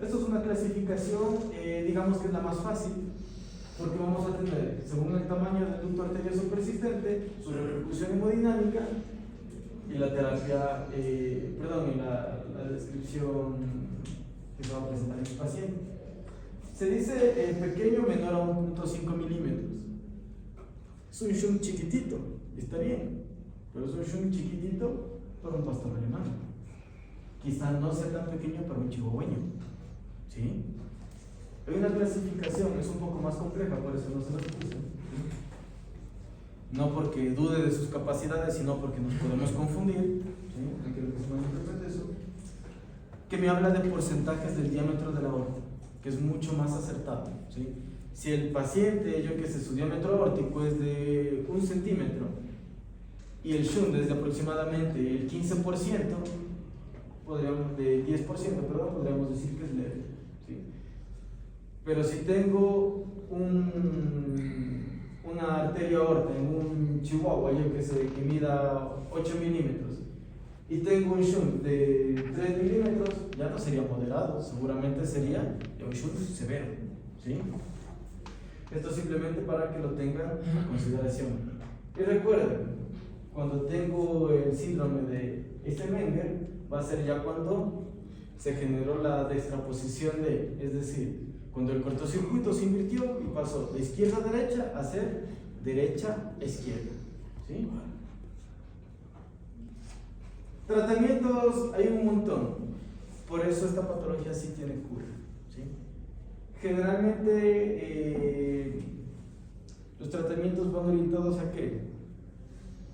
Esto es una clasificación, digamos que es la más fácil, porque vamos a tener, según el tamaño del ducto arterioso persistente, su repercusión hemodinámica y la terapia, y la descripción que se va a presentar en el paciente. Se dice pequeño, menor a 1.5 milímetros. Es un shunt chiquitito, está bien, pero es un shunt chiquitito para un pastor alemán. Quizá no sea tan pequeño para un chihuahueño, ¿sí? Hay una clasificación, es un poco más compleja, por eso no se las puse. No porque dude de sus capacidades, sino porque nos podemos confundir, ¿sí? No quiero que se malinterprete eso. Que me habla de porcentajes del diámetro de la aorta, que es mucho más acertado, ¿sí? Si el paciente, yo que sé, su diámetro aórtico es de 1 centímetro y el shunt es de aproximadamente el 15%, podríamos decir que es leve, ¿sí? Pero si tengo una arteria aorta en un chihuahua, yo que sé, que mida 8 milímetros, y tengo un shunt de 3 milímetros, ya no sería moderado, seguramente sería un shunt severo, ¿sí? Esto simplemente para que lo tengan en consideración. Y recuerden, cuando tengo el síndrome de Eisenmenger, va a ser ya cuando se generó la dextraposición de, es decir, cuando el cortocircuito se invirtió y pasó de izquierda a derecha a ser derecha a izquierda, ¿sí? Tratamientos hay un montón, por eso esta patología sí tiene cura, ¿sí? Generalmente los tratamientos van orientados ¿a qué?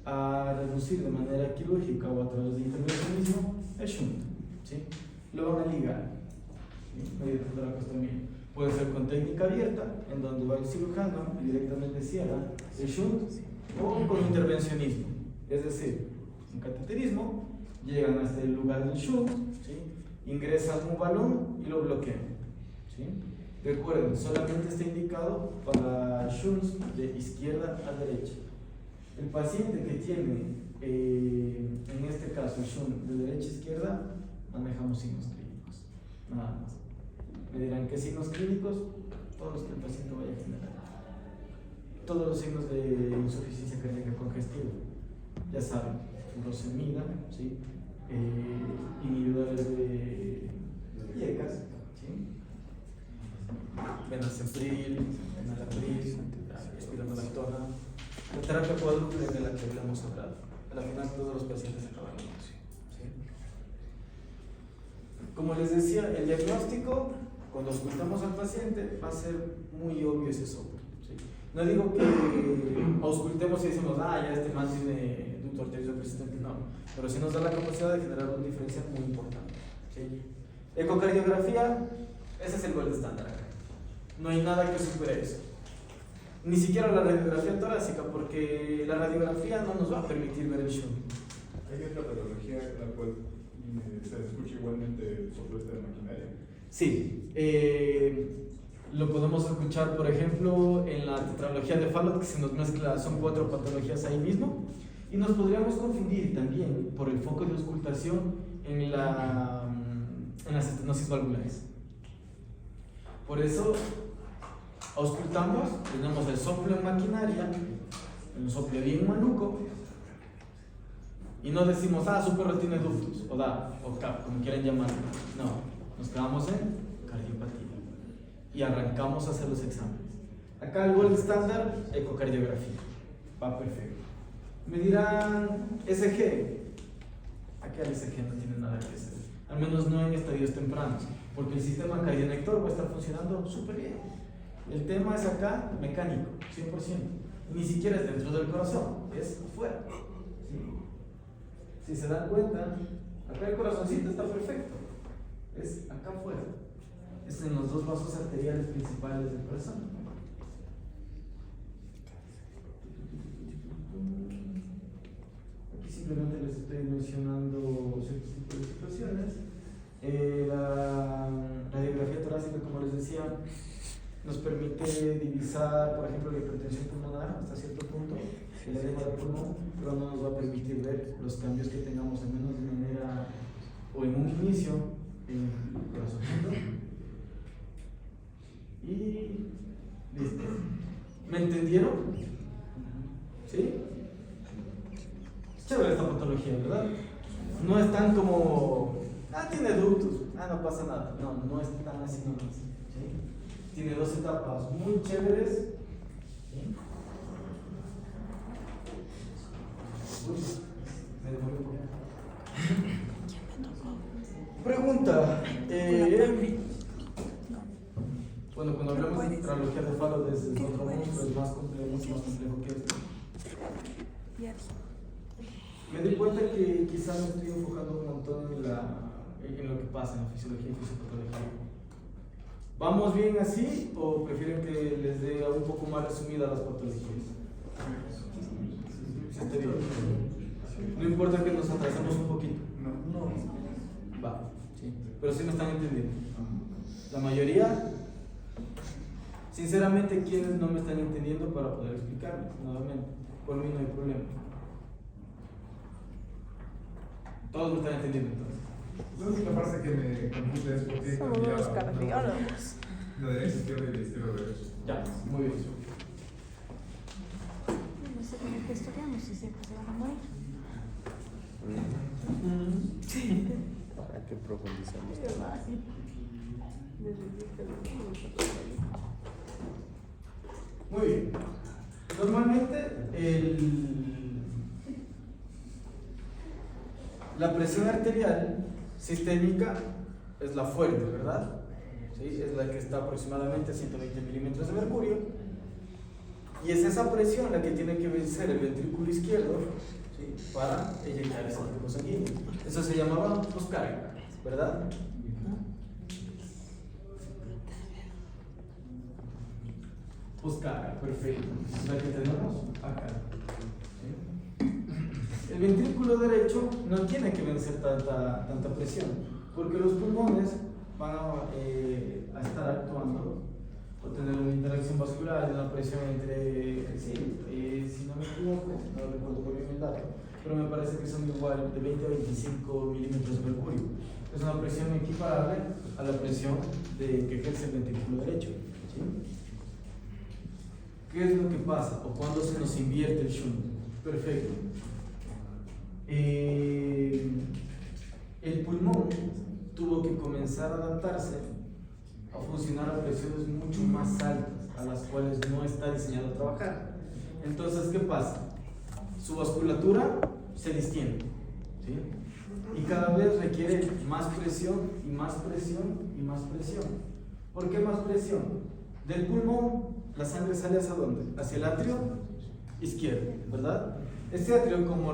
A reducir de manera quirúrgica o a través de intervencionismo el shunt, ¿sí? Lo van a ligar, ¿sí? Mediante la costomía. Puede ser con técnica abierta, en donde va el cirujano y directamente cierra el shunt, o con intervencionismo, es decir, un cateterismo, llegan hasta el lugar del shunt, ¿sí? Ingresan un balón y lo bloquean, ¿sí? Recuerden, solamente está indicado para shunts de izquierda a derecha. El paciente que tiene, en este caso, el shunt de derecha a izquierda, manejamos signos clínicos, nada más. Me dirán, ¿qué signos clínicos? Todos los que el paciente vaya a generar. Todos los signos de insuficiencia cardíaca congestiva, ya saben, furosemida, ¿sí? Inhibidores de IECAS, ¿sí? Benacepril, enalapril, espironolactona, la terapia cuádruple de la que hablamos hablado. Al final todos los pacientes acaban en eso, ¿sí? Como les decía, el diagnóstico, cuando auscultamos al paciente, va a ser muy obvio ese soplo, ¿sí? No digo que auscultemos y decimos, ya este man tiene ducto arterioso persistente, no, pero sí nos da la capacidad de generar una diferencia muy importante, ¿sí? Ecocardiografía, ese es el gol estándar acá. No hay nada que supere eso. Ni siquiera la radiografía torácica, porque la radiografía no nos va a permitir ver el shunt. ¿Hay otra patología en la cual se escucha igualmente el soplo de maquinaria? Sí, lo podemos escuchar, por ejemplo, en la tetralogía de Fallot, que se nos mezcla, son 4 patologías ahí mismo, y nos podríamos confundir también por el foco de auscultación en las estenosis valvulares. Por eso, auscultamos, tenemos el soplo en maquinaria, el soplo bien maluco, y no decimos, su perro tiene ductus, o CAP, como quieran llamarlo. No, nos quedamos en cardiopatía y arrancamos a hacer los exámenes. Acá el gold estándar, ecocardiografía, va perfecto. Me dirán, ECG. Acá el ECG no tiene nada que hacer, al menos no en estadios tempranos, porque el sistema cardionector va a estar funcionando súper bien. El tema es acá mecánico, 100%. Ni siquiera es dentro del corazón, es afuera. ¿Sí? Si se dan cuenta, acá el corazoncito está perfecto, es acá afuera, es en los 2 vasos arteriales principales del corazón. Aquí simplemente les estoy mencionando ciertos tipos de situaciones. La radiografía torácica, como les decía, nos permite divisar, por ejemplo, la hipertensión pulmonar hasta cierto punto, el edema de pulmón, pero no nos va a permitir ver los cambios que tengamos, al menos de manera, o en un inicio, en el corazón. Y listo. ¿Siguieron? ¿Sí? Es chévere esta patología, ¿verdad? No es tan como, tiene ductus, no pasa nada. No, no es tan así nomás. ¿Sí? Tiene dos etapas muy chéveres. ¿Sí? Uy, me demoré un poco. Pregunta. Bueno, cuando hablamos de tralogía de Falo desde otro mundo es más complejo, mucho más complejo que esto. Me di cuenta que quizás me estoy enfocando un montón en lo que pasa en la fisiología y fisiopatología. ¿Vamos bien así o prefieren que les dé un poco más resumida las patologías? Si está bien. No importa que nos atrasemos un poquito. No. Va, sí. Pero sí me están entendiendo. La mayoría, sinceramente, ¿quiénes no me están entendiendo para poder explicarles? Nuevamente, por mí no hay problema. Todos me están entendiendo entonces. Entonces la parte que me confunde es por qué Somos cambiaba unos cardiólogos. la derecha izquierda y la izquierda derecha. Ya, muy bien. No sé cómo que estudiamos si siempre se van a morir. ¿Para qué profundizamos? Muy bien. Normalmente la presión arterial sistémica es la fuerte, ¿verdad? ¿Sí? Es la que está aproximadamente a 120 milímetros de mercurio. Y es esa presión la que tiene que vencer el ventrículo izquierdo, ¿sí? Para eyectar ese flujo sanguíneo. Eso se llamaba poscarga, ¿verdad? Poscarga, perfecto. La que tenemos acá. ¿Sí? El ventrículo derecho no tiene que vencer tanta presión, porque los pulmones van a estar actuando o tener una interacción vascular de una presión entre, si no me equivoco, no recuerdo muy bien el dato, pero me parece que son igual de 20 a 25 milímetros de mercurio. Es una presión equiparable a la presión que ejerce el ventrículo derecho. ¿Sí? ¿Qué es lo que pasa? ¿O cuándo se nos invierte el shunt? Perfecto. El pulmón tuvo que comenzar a adaptarse a funcionar a presiones mucho más altas, a las cuales no está diseñado a trabajar. Entonces, ¿qué pasa? Su vasculatura se distiende, ¿sí? Y cada vez requiere más presión y más presión y más presión. ¿Por qué más presión? Del pulmón la sangre sale ¿hacia dónde? Hacia el atrio izquierdo, ¿verdad? Este atrio como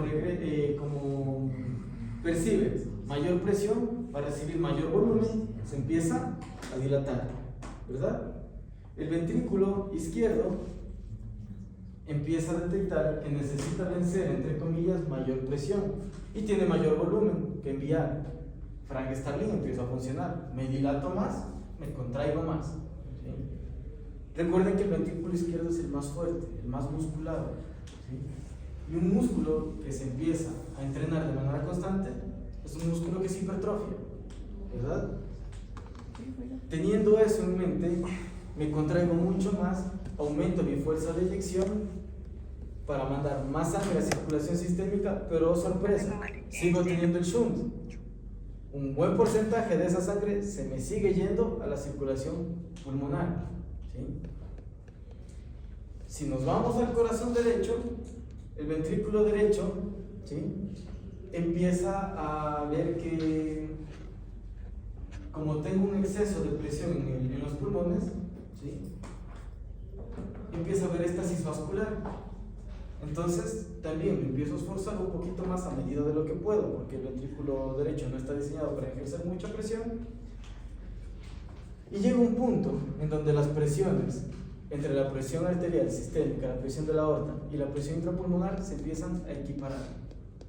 percibe mayor presión, va a recibir mayor volumen, se empieza a dilatar, ¿verdad? El ventrículo izquierdo empieza a detectar que necesita vencer, entre comillas, mayor presión y tiene mayor volumen que enviar. Frank Starling empieza a funcionar, me dilato más, me contraigo más, ¿sí? Recuerden que el ventrículo izquierdo es el más fuerte, el más musculado, ¿sí? Y un músculo que se empieza a entrenar de manera constante es un músculo que se hipertrofia, ¿verdad? Teniendo eso en mente, me contraigo mucho más, aumento mi fuerza de eyección para mandar más sangre a circulación sistémica, pero sorpresa, sigo teniendo el shunt. Un buen porcentaje de esa sangre se me sigue yendo a la circulación pulmonar, ¿sí? Si nos vamos al corazón derecho, el ventrículo derecho, ¿sí? Empieza a ver que, como tengo un exceso de presión en los pulmones, ¿sí? Empieza a haber éstasis vascular. Entonces también me empiezo a esforzar un poquito más a medida de lo que puedo, porque el ventrículo derecho no está diseñado para ejercer mucha presión. Y llega un punto en donde las presiones entre la presión arterial sistémica, la presión de la aorta y la presión intrapulmonar se empiezan a equiparar,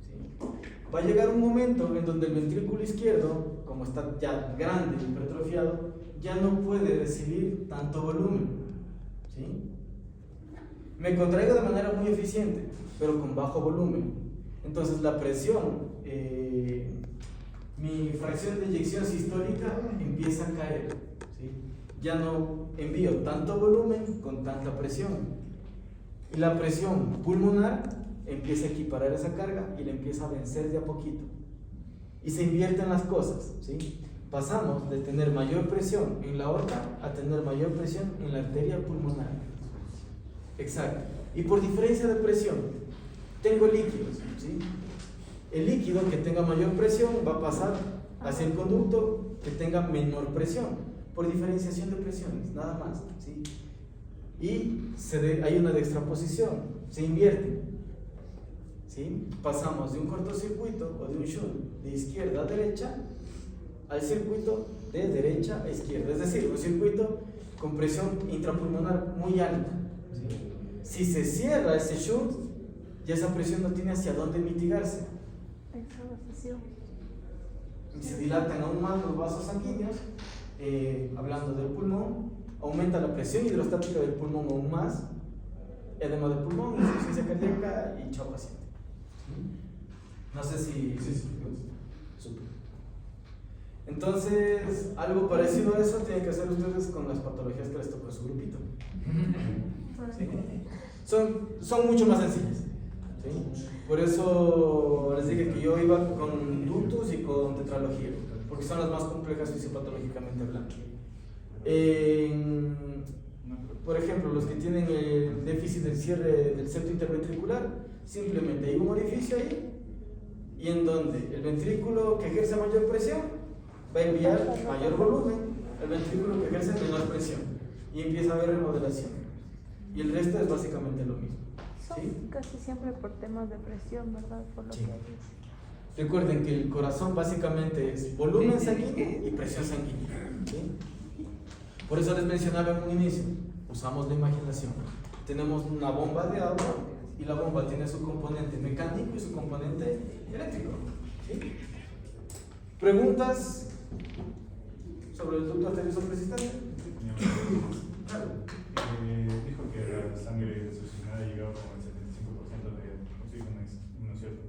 ¿sí? Va a llegar un momento en donde el ventrículo izquierdo, como está ya grande y hipertrofiado, ya no puede recibir tanto volumen, ¿sí? Me contraigo de manera muy eficiente, pero con bajo volumen. Entonces la presión, mi fracción de eyección sistólica empieza a caer, ¿sí? Ya no envío tanto volumen con tanta presión. Y la presión pulmonar empieza a equiparar esa carga y le empieza a vencer de a poquito. Y se invierten las cosas, ¿sí? Pasamos de tener mayor presión en la aorta a tener mayor presión en la arteria pulmonar. Exacto. Y por diferencia de presión, tengo líquidos, ¿sí? El líquido que tenga mayor presión va a pasar hacia el conducto que tenga menor presión, por diferenciación de presiones, nada más, ¿sí? Y hay una dextraposición, se invierte, ¿sí? Pasamos de un cortocircuito o de un shunt de izquierda a derecha al circuito de derecha a izquierda, es decir, un circuito con presión intrapulmonar muy alta, ¿sí? Si se cierra ese shunt, ya esa presión no tiene hacia dónde mitigarse. Y se dilatan aún más los vasos sanguíneos, hablando del pulmón, aumenta la presión hidrostática del pulmón aún más, edema del pulmón, insuficiencia cardíaca y chao paciente. No sé si... Sí. Súper. Entonces, algo parecido a eso tienen que hacer ustedes con las patologías que les tocó a su grupito. ¿Sí? Son mucho más sencillas, ¿sí? Por eso les dije que yo iba con ductus y con tetralogía, porque son las más complejas fisiopatológicamente hablando. Por ejemplo, los que tienen el déficit del cierre del septo interventricular, simplemente hay un orificio ahí, y en donde el ventrículo que ejerce mayor presión va a enviar mayor volumen, el ventrículo que ejerce menor presión, y empieza a haber remodelación. Y el resto es básicamente lo mismo. Son ¿Sí? casi siempre por temas de presión, ¿verdad? Por lo Sí. que dice. Recuerden que el corazón básicamente es volumen sanguíneo y presión sanguínea, ¿sí? Por eso les mencionaba en un inicio, usamos la imaginación. Tenemos una bomba de agua y la bomba tiene su componente mecánico y su componente eléctrico, ¿sí? ¿Preguntas sobre el ducto arterioso persistente? Claro. Dijo que la sangre desoxigenada llegaba como al 75% de oxígeno, ¿no es cierto?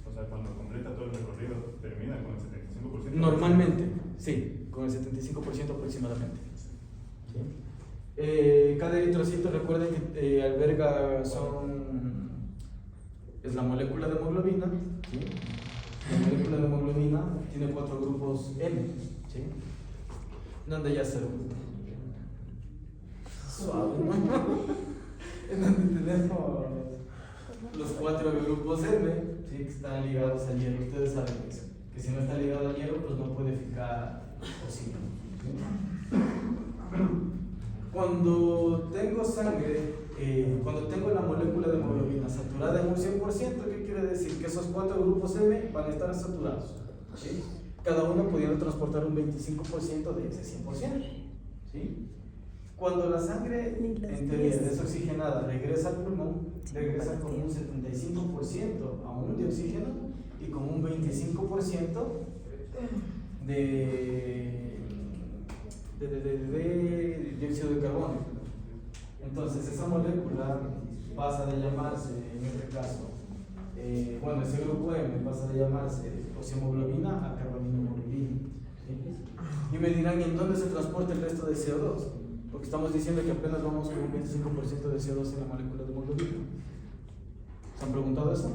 O sea, cuando completa todo el recorrido, termina con el 75%. Normalmente, sí, con el 75% aproximadamente. ¿Sí? Cada eritrocito, recuerden que alberga es la molécula de hemoglobina, ¿sí? La molécula de hemoglobina tiene 4 grupos M, ¿sí? Donde ya se suave, en donde tenemos los 4 grupos M, ¿sí? Que están ligados al hierro. Ustedes saben eso, que si no está ligado al hierro, pues no puede fijar oxígeno, ¿sí? Cuando tengo sangre, cuando tengo la molécula de hemoglobina saturada en un 100%, ¿qué quiere decir? Que esos 4 grupos M van a estar saturados, ¿sí? Cada uno pudiendo transportar un 25% de ese 100%, ¿sí? Cuando la sangre en teoría desoxigenada regresa al pulmón, regresa con un 75% aún de oxígeno y con un 25% de dióxido de carbono. Entonces esa molécula pasa de llamarse, en este caso, ese grupo M pasa de llamarse oximoglobina a carbaminohemoglobina, ¿sí? Y me dirán, ¿en dónde se transporta el resto de CO2? Porque estamos diciendo que apenas vamos con un 25% de CO2 en la molécula de hemoglobina. ¿Se han preguntado eso?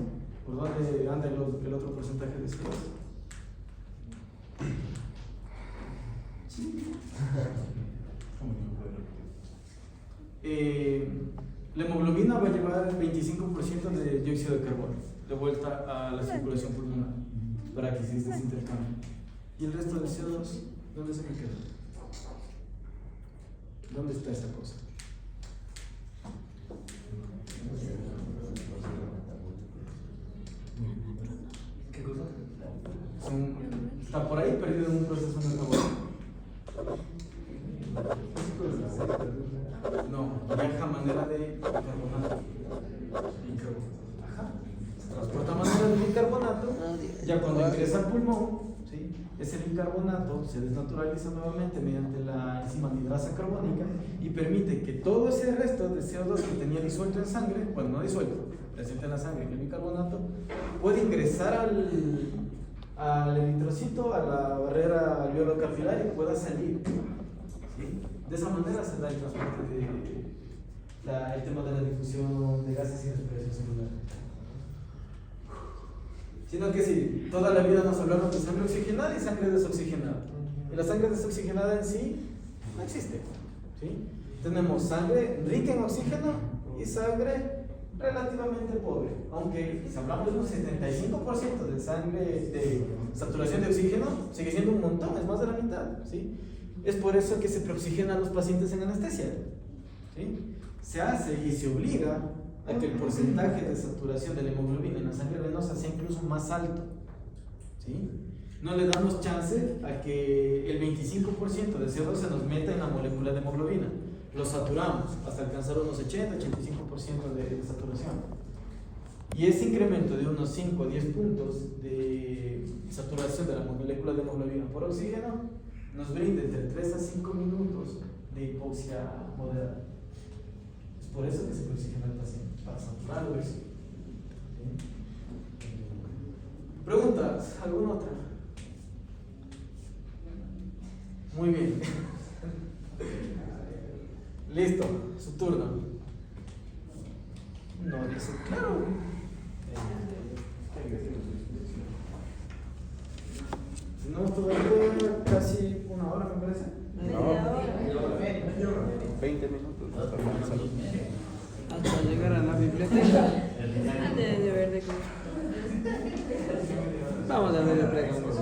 ¿Por dónde anda el otro porcentaje de CO2? La hemoglobina va a llevar el 25% de dióxido de carbono de vuelta a la circulación pulmonar para que exista ese intercambio. ¿Y el resto del CO2 dónde se me queda? ¿Dónde está esa cosa? ¿Qué cosa? Está por ahí perdido en un proceso metabólico. No, viaja a manera de bicarbonato. Ajá. Se transporta a manera de bicarbonato. Ya cuando ingresa al pulmón, ¿sí? Ese bicarbonato se desnaturaliza nuevamente mediante la enzima anidrasa carbónica y permite que todo ese resto de CO2 que tenía disuelto en sangre, bueno, no disuelto, presente en la sangre, en el bicarbonato, puede ingresar al eritrocito, a la barrera alveolo-capilar y pueda salir, ¿sí? De esa manera se da el transporte el tema de la difusión de gases y respiración celular. Sino que sí, toda la vida nos hablaron de sangre oxigenada y sangre desoxigenada. Y la sangre desoxigenada en sí no existe. ¿Sí? Tenemos sangre rica en oxígeno y sangre relativamente pobre. Aunque si hablamos de un 75% de sangre de saturación de oxígeno, sigue siendo un montón, es más de la mitad. ¿Sí? Es por eso que se preoxigena a los pacientes en anestesia. ¿Sí? Se hace y se obliga a que el porcentaje de saturación de la hemoglobina en la sangre venosa sea incluso más alto. ¿Sí? No le damos chance a que el 25% de CO2 se nos meta en la molécula de hemoglobina. Lo saturamos hasta alcanzar unos 80-85% de saturación. Y ese incremento de unos 5 o 10 puntos de saturación de la molécula de hemoglobina por oxígeno nos brinda entre 3 a 5 minutos de hipoxia moderada. Es por eso que se preoxigena al paciente, para saturarlo eso. ¿Sí? ¿Preguntas? ¿Alguna otra? Muy bien. Listo, su turno. No, dice, claro. Tenemos todavía casi una hora, me parece. No, 20 minutos. Hasta llegar a la biblioteca. De ver de cómo. Vamos a ver el preguntas.